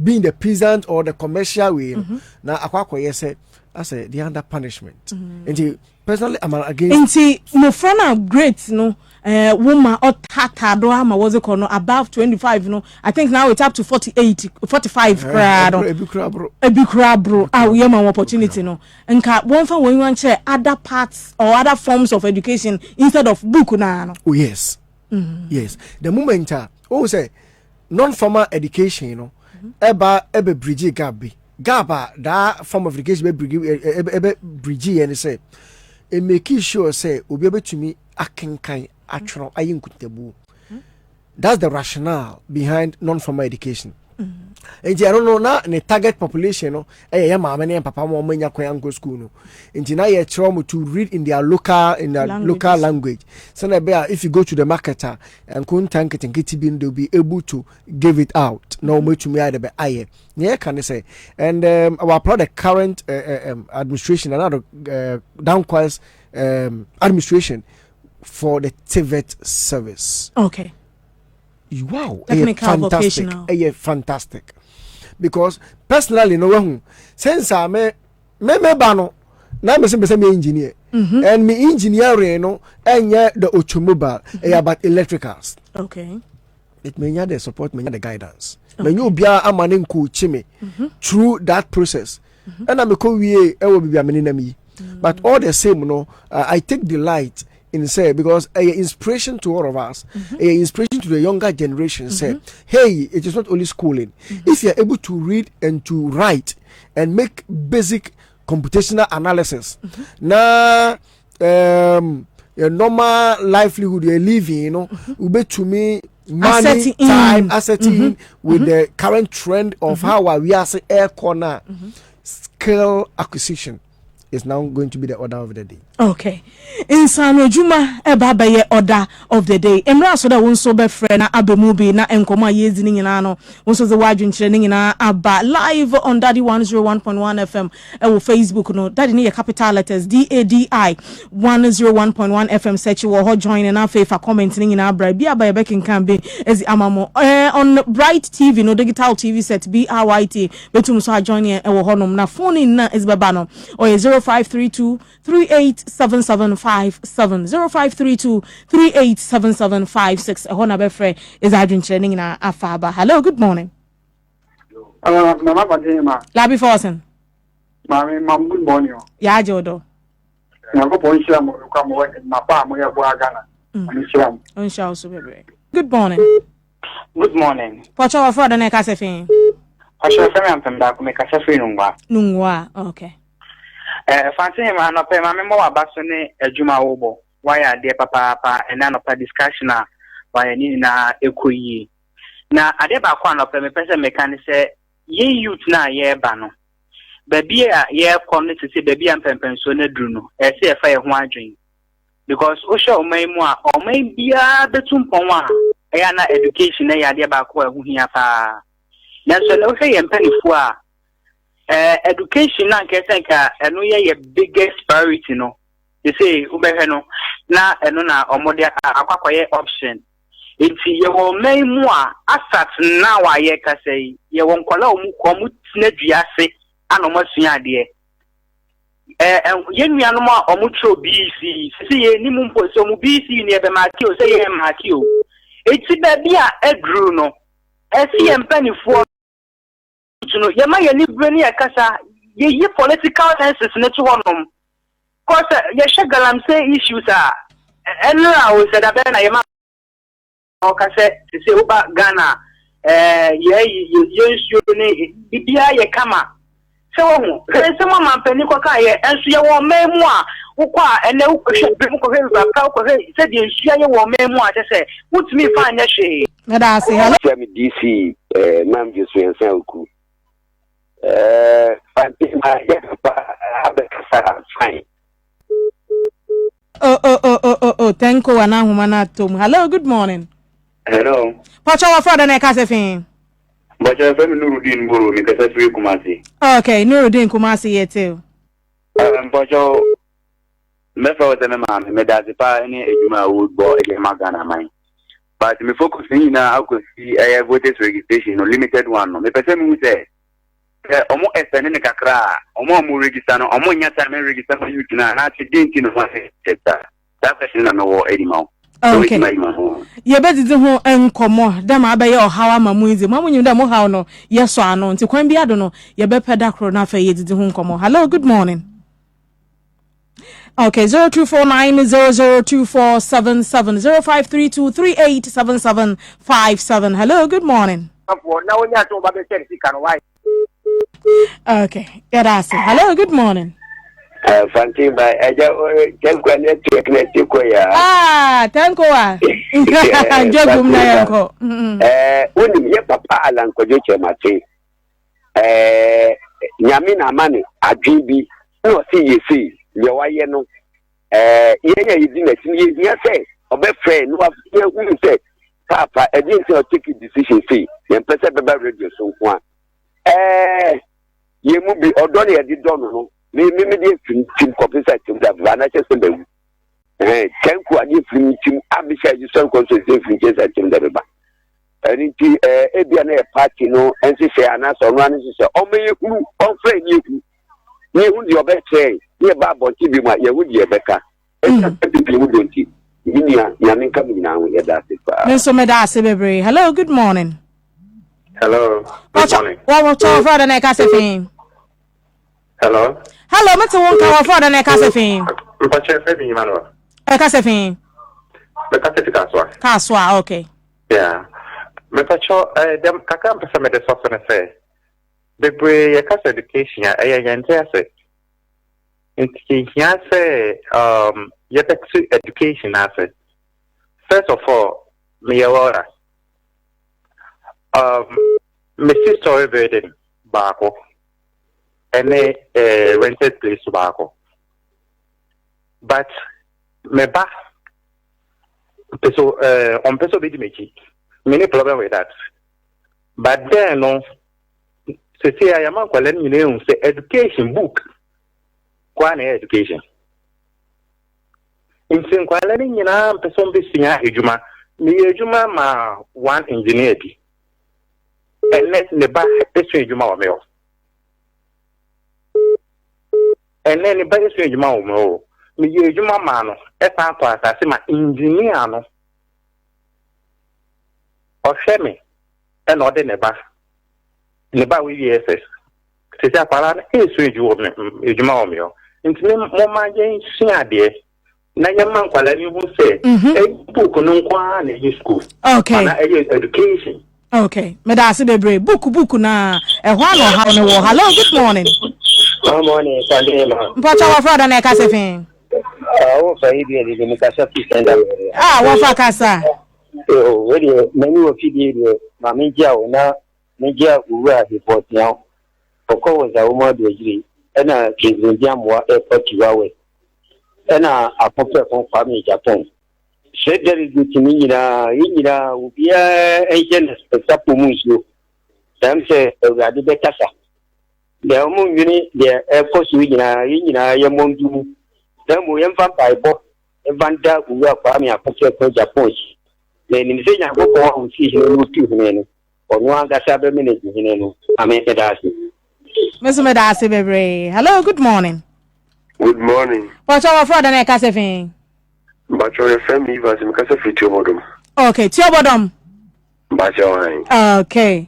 being the peasant or the commercial way na akwa say I say they under punishment and personally I'm against no front great woman or tata do ama was it called above 25 I think now it's up to 48 45 bro we have an opportunity nka one for when you want share other parts or other forms of education instead of book na oh yes yes the moment say non-formal education ebe bridge gap that form of education ebe bridge and say e make sure say obi ebe tumi akenkan atro ayinkutebu. That's the rationale behind non-formal education. And I don't know now the target population mama and papa mo manya go school no. And now you try to read in their local local language. So if you go to the marketer and kuntank it and they'll be able to give it out. No more to me either aye. Yeah, can I say? And I applaud the current administration and other downquest administration for the TVET service. Okay. Wow, fantastic. Fantastic. Because personally, since I me bano, now me engineer, and me engineering and the automobile, about electricals. Okay. It may the support, may the guidance. May you be a man coach me through that process, and I'm a co-we will be a me. But all the same, I take delight in say because a inspiration to all of us, a inspiration to the younger generation. Say, hey, it is not only schooling. If you are able to read and to write and make basic computational analysis, now your normal livelihood you're living, will be to me money, time, assetting with the current trend of how we are say air corner skill acquisition. Is now going to be the order of the day. Okay. Insano Juma eba be order of the day. Emra so da wonso be frɛ na abemubi na enkoma yezi ni nyina no. Wonso ze wadwun kyerɛ ni nyina aba live on Daddy 101.1 FM ewo Facebook no. Daddy ni capital letters DADI 101.1 FM search wo ho join na fa comment ni nyina bra bia ba be kenkan be ezi amamo on Bryt TV no digital TV set BRYT betum so join ewo ho nom na phone na ezi beba no. Or 0532 387757 0532 387756 ehona befre is adwin training na afaba. Hello, good morning. Mama Fantehemaa. Labi Forsen. Mama, good morning. Ya jodo. Na go po nshira mo kwa mo na pa mo ya bo agana. Nshira mo. Nshira so bebe. Good morning. Good morning. Pocho wa for the na kasefin. Pocho fe me ampemda ko me kasefin nungwa. Nungwa, okay. Fantehemaa no pe mama mo abaso ne adwuma wo bo. Why are there papa and none of the discussion why ni na ekoyi. Na ade ba kwa no pe me pese me kan say ye youth na ye ba no. Baby a ye come to say baby ampempen so na duru no. E say e fa ye ho adwen. Because o sha o mai mu a o mai bia betumpon a e ya na education na ya ade ba kwa ho hia pa. Na so na o hwe ye mpanifo a education na nke senka eno ye biggest priority no. They say ubehwe no na eno na omode akwakoye option. Enti ye wo mai mu a asat na wa ye ka sei ye wo nkwala omu ko mu tina duase ana mo sua ade ye nuanu ma omu tro BC sisi ye ni mu mpo so mu BC ni e be maki o say ye maki o eti ba bia edru no esi ye mpanifo no ye ma ye ni brani akasa ye political sciences ne to honom cause ye shagalam say issues are enra o said abena ye ma okase se uba Ghana ye ne bibia ye kama se wo hu se mo ma pani ko ka ye enso ye wo memu a ukwa ene ukwe bi ko he ba ka ko he se di enso ye wo memu a se wutumi fa anya hwe na da se hello DC mam jesu ensa oku Fantehemaa ye pa abekasa fine. Oh, thank you, Anna Humana Tom. Hello, good morning. Hello. Pacha wa Friday na Kasefin. But your family Nurudin Buru, because that's where Kumasi. Okay, Nurudin Kumasi here too. But your Mefa was a man, Medazipa, any Ejuma would boy again Magana mine. But me focus in now, I could see a voters registration, limited one. Me person who say, Omo Estene Kakra, Omo register, Omo Yata register for you now, and I didn't know what sector. That person I know anymore. Okay. Ye be didi ho enkomo dem abaye ohawa mamuize mamunyu dem how no yeso ano nti kwan bia do no ye be peda kro na fa ye didi ho enkomo. Hello, good morning. Okay, 0249002477 0532387757. Hello, good morning. Okay, hello, good morning. Fantehemaa Jankwa network ya. Thank you. Jogum na yanko. Woni ye papa alankojo chemate. Nyame na mane adwibi no si yesi ye waye no ye yidi na tin ye say obefre no afie hu say papa edin say o take decision say ye pese beba radio so nko ye mu bi odo na ye di do no me dey team compensate team that na che sembe thank you ani team abisha you so consultation team che team that ba ani ti ebia na party no ense share na so no ani se o me yekuru on friend yekuru ni hu di obetre ni ba bonti bi ma ye hu di ebeka people who don't ni ya nka mi na hu ye da se pa me so me da se bebre. Hello, good morning. Hello. Good morning. What Friday na Kasefin? Hello. Hello, me to won ka Friday na Kasefin. Mpache Femi Emmanuel. Kasefin. The Kasefin Kaswa, okay. Yeah. Me pacho dem kaka mpesa me de soft na say. Bebre ye kasa education ya yente ase. Inti ya say ye taxi education ase. First of all, me yawara. Me sister burden bako. Ene rented place bako. But me ba peso on peso bidi mechi. Many problem with that. But then no say I am calling you say education book. Kwane education. In sin calling you na person be sinya ejuma. Me ejuma ma one engineer bi. And let ne ba peso ejuma o me o. And then ne ba peso ejuma o me o. Me ejuma ma no e fa to asase ma engineer no. Osheme and order neba we yes se ja para na esu ejuma o me o ntime mo ma jen sia de na ye man kwala ni hu se book no nkwa na ye school Okay. Na education. Okay, me da se bebre book na ehwa no ha no wo. Hello, good morning. Good morning, Fantehemaa. Mpacha wa Friday na Kasefin. O fa ibi de me kasa pisenda. Wo fa kasa. Where many of you, Mamija, now, Major, who are the 40 now, for cause a woman to agree, and a King Jamwa airport to away, and a popular from family Japan. Said there is good to me, will be a agent, a sapu. Some say, Radi Becassa. The Omun unit, the airport, Yamon do. Then we am by both Evanda, who are family, a popular Japan. Ni msenya kwa usishi n'uti hunenu onwanga sabe manage hunenu amete dasi Mr. Dasi bebre. Hello, good morning. Good morning. What's our Friday na Kasefin? Bacho FM Ivas mkasa fitio bodom. Okay, tio bodom. Bacho hai. Okay.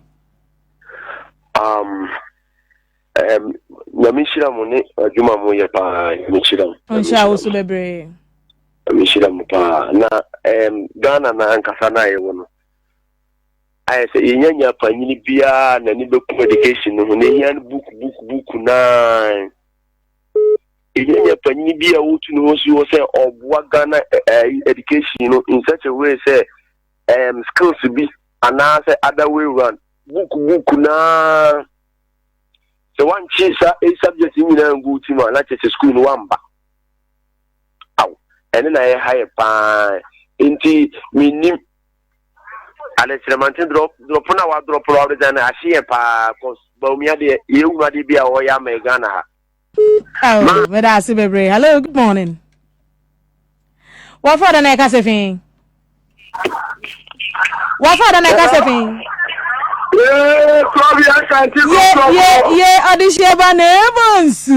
Nyamishira mune juma moya pa nyamishira. Onsha usu bebre. mishira mupa na Ghana na ankasa na yewo no I say yenya panyini bia na ni beku education no ne hian book na yenya panyini bia wotu no so say oboa Ghana education no in such a way say skills be and say other way run book na so one chisa a subject in na go to ma na chese school no wamba aw ene na ye high pa inti minim Alexander drop na wa drop out than a share pa cause Bomia de you ma de bia o ya me Ghana. Oh, but I see baby. Hello, good morning. What for the neck asefin? What for the neck asefin? Yeah, adishia ba neighbors.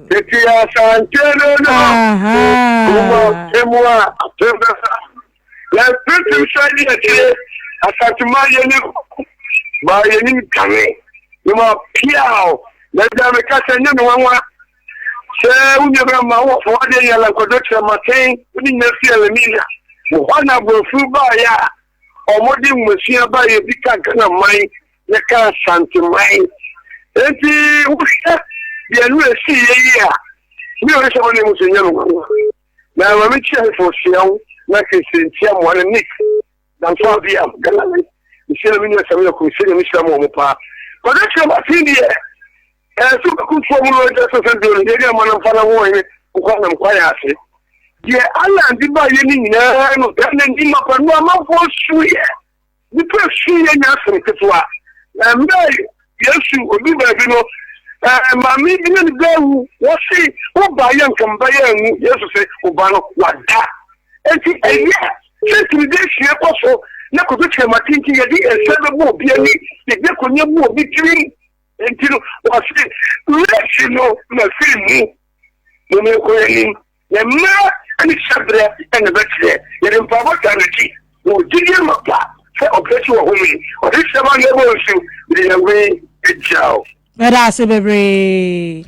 Etia santeno no. Aha. Let's put him shiny at Asatuma Yenu, by any coming. You are Piao. Let them catch a new one. Say, we never know for one day, like a doctor Martin, we didn't feel a million. One of the food by ya, or what you must see by a big kind of mind, the car Santa Mine. And the new see ya. We are someone who's a young one. Now, I'm a for Sion, like I said, Siam one and Nick. Dan Fabia, Galani, the Shelvin Samuel consider Mr. Momopa. But that's what I see here. And so good formula just as a during the man of Father Warren, who call them quiet. Yeah, Allah did by any name of them and him up and one for sure. The first she and Yasin Katua. And yes, you will be by you know. Mammy didn't go. What she, what by young come by young, yes, say, Obano, what that. And yeah. Since we did share also, na ko tell my thinking ya di ensebe mo bi ani, de ko nya mo bi tiri, entino o say, let's know na film no me ko yin, na ma ani shabre and the betre, ya dem pa what energy, no digi ma pa, say operation wo me, o this man ya go show, the way it jaw. That's baby.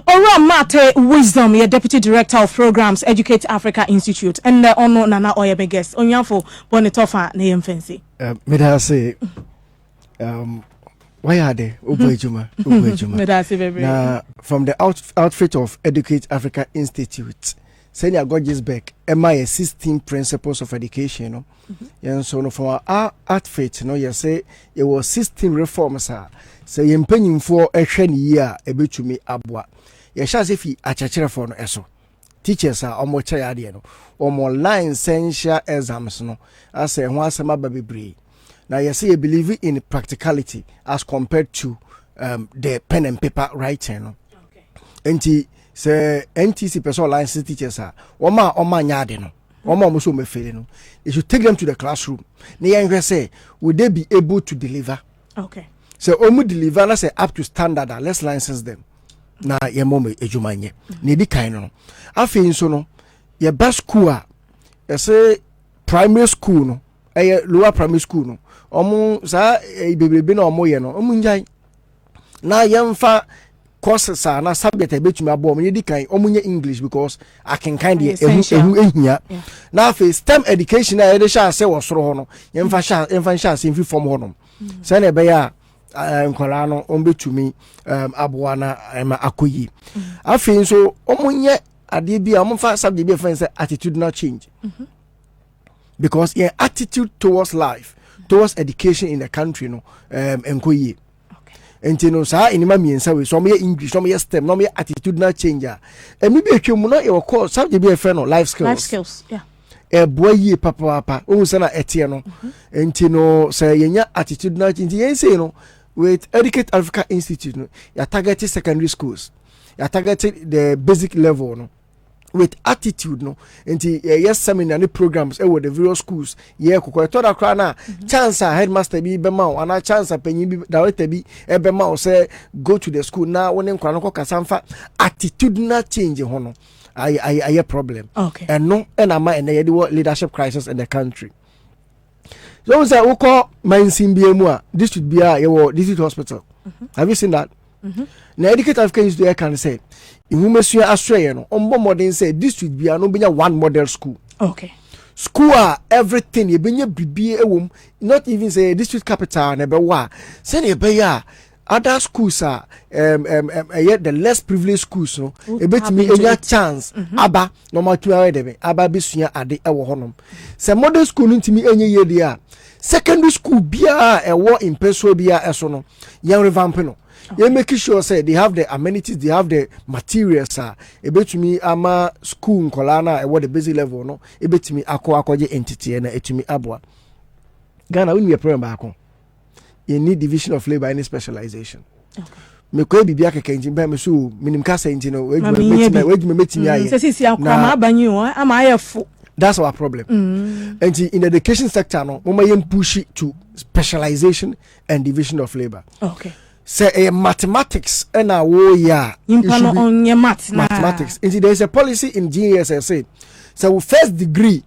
Ora Mate Wisdom, your Deputy Director of Programs, Educate Africa Institute, and the Ono Nana Oyebe guest. Onyanfo Bonitofa Nayem Fancy. Medase, why are they? Ubejuma. Medase baby. Now, from the outfit of Educate Africa Institute, Senior Gorgeousbeck, MI 16 Principles of Education. No? And so from our outfit, no, you say it was 16 reforms. Say you're paying for a shiny year a bit to me abwa. You shall say if a church for no eso. Teachers are almost tired, or more line essential exams. No, I say once a baby bree. Now you say you believe in practicality as compared to the pen and paper writing. No? Okay. Say NTC personal license teachers are Oma nyade no. Oma muso me fele no. You should take them to the classroom. Niya say, would they be able to deliver? Okay. So omu deliver na say up to standard, let's license them. Na ye mom ejumanye. Ne di kan no. Afi nso no, ye best school a ye say primary school no, lower primary school no. Omu sa bebrebe na omu ye no, omu njai. Na yemfa courses na subject ebetumi abo omu di kan omu nye English because I can kind of ehia. Na afi STEM education na ye de sha say wo soro ho no. Yemfa sha say mfi form ho no. Say na be ya nkwala no ombetumi aboana akoyi afin so omunye ade bia omfa subject bia fan say attitudinal change because your attitude towards life, towards education in the country no enkoyi enti no sa enima miensa we so me English so me STEM no me attitudinal change emi be atwemu no e call subject bia fan no life skills yeah boy papa o say na etie no enti no say yenya attitudinal change yen say no with Educate Africa Institute, no, you targeted secondary schools. You targeted the basic level, no, with attitude, no. And yes, seminar programs with the various schools. Yeah, kuko toda krana chance headmaster be bema and a chance penny be director be bema say go to the school now. When in krana ko kasamfa attitudinal change hono. I problem. Okay. And no, and am and the leadership crisis in the country. So we say we call Mainsimbiemua. This should be a district hospital. Have you seen that? Now Educate Africa Institute can say, in Wumesuya Australia, no, modern say this should be no be one model school. Okay. School everything you been be not even say district capital never wa. Send a beya other schools are yet the less privileged schools no a bit me a chance aba normal 2 hour debe aba bisuya ade ewo honom. Say modern school into me any year dia. Secondary school bia a war in peso bia eso no. Young revamp no. You make sure say they have the amenities, they have the materials. A bit to me ama school kolana and what the busy level no. A bit to me akwaje entity and to me abwa. Ghana when we a problem back on. You need division of labor any specialization. Me ko bibia keke engine ba me so minim kasa engine no we metimi aye. Say see akwama abanyu ama ayefo. That's our problem. And in the education sector no mama yem push it to specialization and division of labor. Okay. Say mathematics and a warrior on your mathematics. And there is a policy in GSSA. So first degree,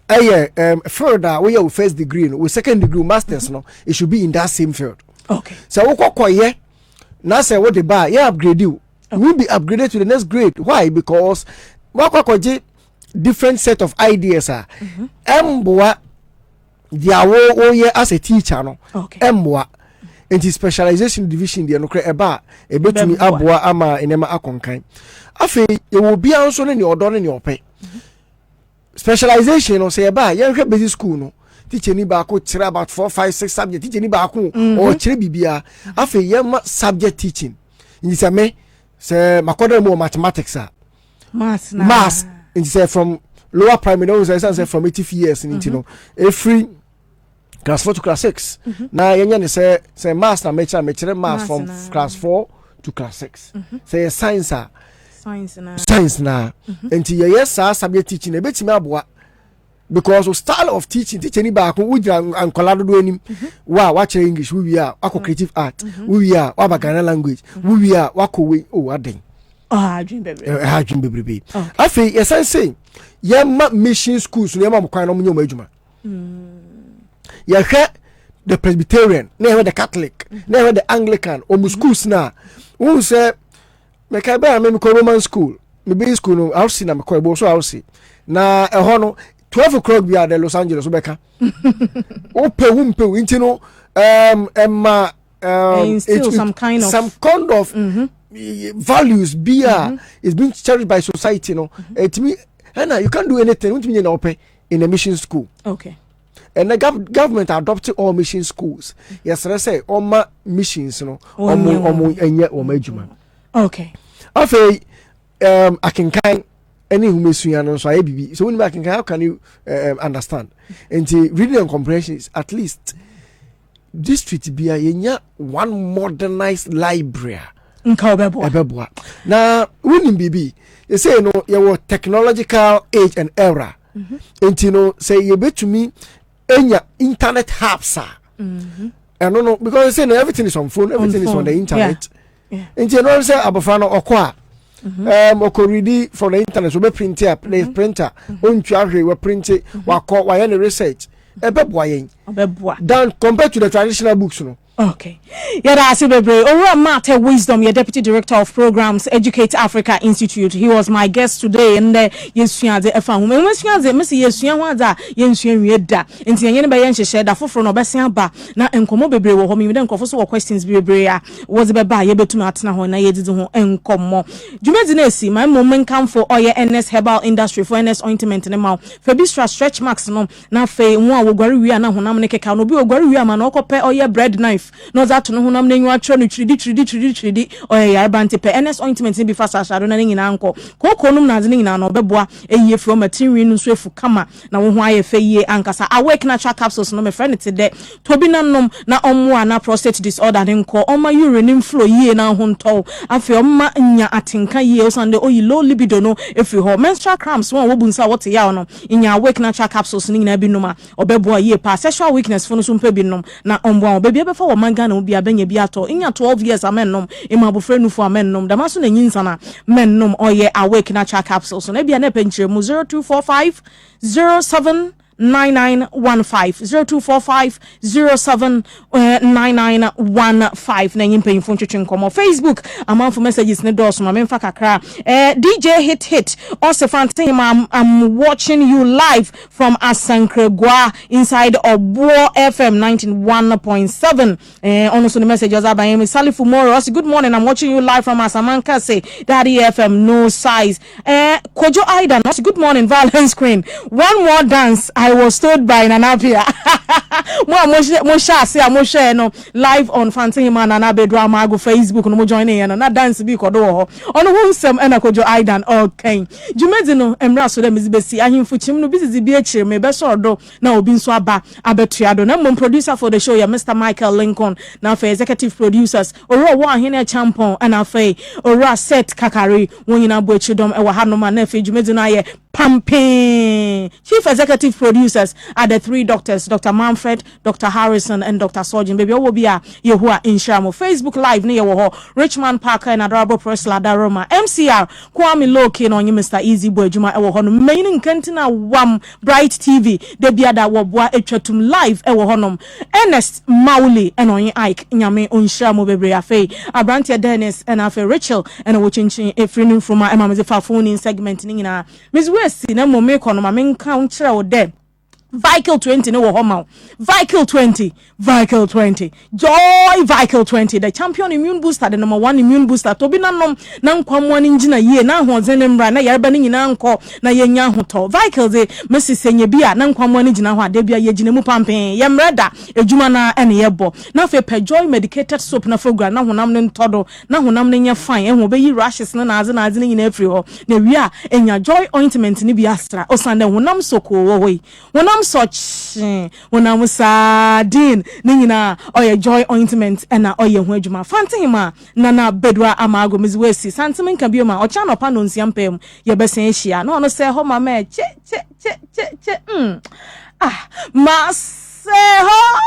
further we have first degree, with second degree, masters, no, it should be in that same field. Okay. So we call ye. Now say what they buy, yeah, upgrade you. We'll be upgraded to the next grade. Why? Because we different set of ideas are. Mboa, dia as a teacher, no. Okay. Mboa. And specialization division the no kre eba e betumi aboa ama enema akonkan afi e will be also ne odo ne ope specialization no say eba ye hwe basic school no teacher ni ba ko tire about 4 5 6 subject teacher ni ba ko o tire bibia afi ye ma subject teaching ni say me say makoda mo mathematics maths and say from lower primary no say from 80 years you know every class 4 to class 6. Now, you say maths na mecha maths from class 4 to class 6. Say science na. Until yes subject teaching a bit me because of style of teaching ni ba ko ujira ankolado do anim wa watch English we are wako creative art we are wa Ghana language we are wako we aden dream baby afi yes I say yema mission schools no yema mo kwan no mo nyoma adwuma you hear the Presbyterian, never the Catholic, never the Anglican, or schools now. Who say, make I bear me Roman school, maybe school, no, I'll see them, so I'll see. Now, a honor 12 o'clock we are the Los Angeles, Rebecca. Ope, intino, still some kind of values, beer is being cherished by society, no. To me, Hannah, you can't do anything, which means in a mission school. Okay. And the government adopted all mission schools. Yes, I say all my missions, you know, okay. After I can kind any who miss you, so I be so when I can how can you understand? And the reading and comprehension is at least district be a one modernized library. Now, when BB, you say no, your technological age and era. And you know, say you bet to me. Internet hubs and no because say everything is on phone, everything is on the internet. And you know say abofano okwa ready from the internet so be print up the printer on twa we print wako wa any research than compared to the traditional books no. Okay. Yada Asibebre, Ora Mate Wisdom, your Deputy Director of Programs, Educate Africa Institute. He was my guest today, and Yensuya de Efam. When Yensuya, Missy Yensuya Wada, Yensuya Yeda, and Tian Bayan shared a for no Basiamba, now and Comobebre, or home, then for questions, Brea was a baby able to matna when I did and come more. Jumezinesi, my moment come for Oya NS Herbal Industry for NS ointment in the mouth. Febistra stretch maximum, now Fay, one will go Riana, Honamake, Canobi, or Goria, Manoko, Oya bread knife. No that no honam na nwa tro no tridi o ya bante pe NS ointment be fast ashado na nyina anko kokonum na zene nyina no beboa eyie from material no so efu kama na wo ho aye fe yie ankasa awake natural capsules no me friend te de tobi na nom na omo ana prostate disorder ne nko oma urine flow yie na ho nto afi oma nya atenka yie osande oyi low libido no efi ho menstrual cramps won wo bunsa what ya no nya awake natural capsules ne nyina bi noma obeboa yie pa sexual weakness fo no so mpa bi nom na omboa obebi be fa wo manga na obi abanya bi ato inya 12 years amennom imabofre nufu amennom damaso na nyinsa na mennom oye awake natural capsules na bia na penchire mu 0245 07 0245 na yin paying phone twetwe nkomo Facebook amount for messages ne dos ma memfa kakra DJ hit also Fantehemaa, I'm watching you live from Asankregwa inside Obuo FM 91.7 also the messages are by Salifu Moro. Good morning, I'm watching you live from Asamanka. Say Daddy FM no size. Kojo Aidan, good morning, Violence Queen. One more dance, I was told by Nanapia. Mosha say Mosha no live on Fantehemaa Nana Beduwa Mago Facebook no mo joining and na dance bi kodo on who sem na Kojo Aidan okay. Jumedi no emra so dem izibesi ahimfu chim no bizizi bi akire me be so do na obi nso aba abetuado na mom producer for the show ya Mr. Michael Lincoln na for executive producers oro wo ahene champon and afei oro set kakari wonyina bo chidom e wa hanoma na afei Jumedi no aye pumping. Chief executive producers are the three doctors, Dr. Manfred, Dr. Harrison, and Dr. Surgeon. Baby, what will be a Yehua in Shamo Facebook Live near Woho, Richmond Parker, and Adorable Press Lada Roma, MCR, Kwame Loki, on you, Mr. Easy Boy Juma, Ewohon, Main Kentina Wam, Bryt TV, Debia da Wabwa, Echatum Live, Ewohonom, Ernest Mauli, and on Ike, Nyame, Unshamo, Baby Afe, Abrantia Dennis, and Afe Rachel, and watching a friend from my Emma phone in segment, Nina, Miss West, na mo me kono ma me encounter o de Vehicle 20 no wo homa Vehicle 20 Joy Vehicle 20 the champion immune booster the number 1 immune booster to bi nanom na nkwamo ani ngina ye na ahozen ne mra na yareba ni nyina nko na yenya hoto Vehicle de Mrs. Senye bia na nkwamo ani gina ho ade bia ye gina mu pampen ye mreda ejuma na ene yebo na fe pe Joy medicated soap na fogra na honam ne ntodo na honam ne nya fine ehwo be yi rashes na aze ne nyina afri ho na wi a enya Joy ointment ni bi astra osande honam soko wo hoi honam such when I'm sardine nina oye Joy ointment and oye hu adwuma Fantehemaa nana Beduwa amago mizwesi santimen kan bioma ocha no pa no nsiampem ye besen ehia no no se ho ma me che ma se ho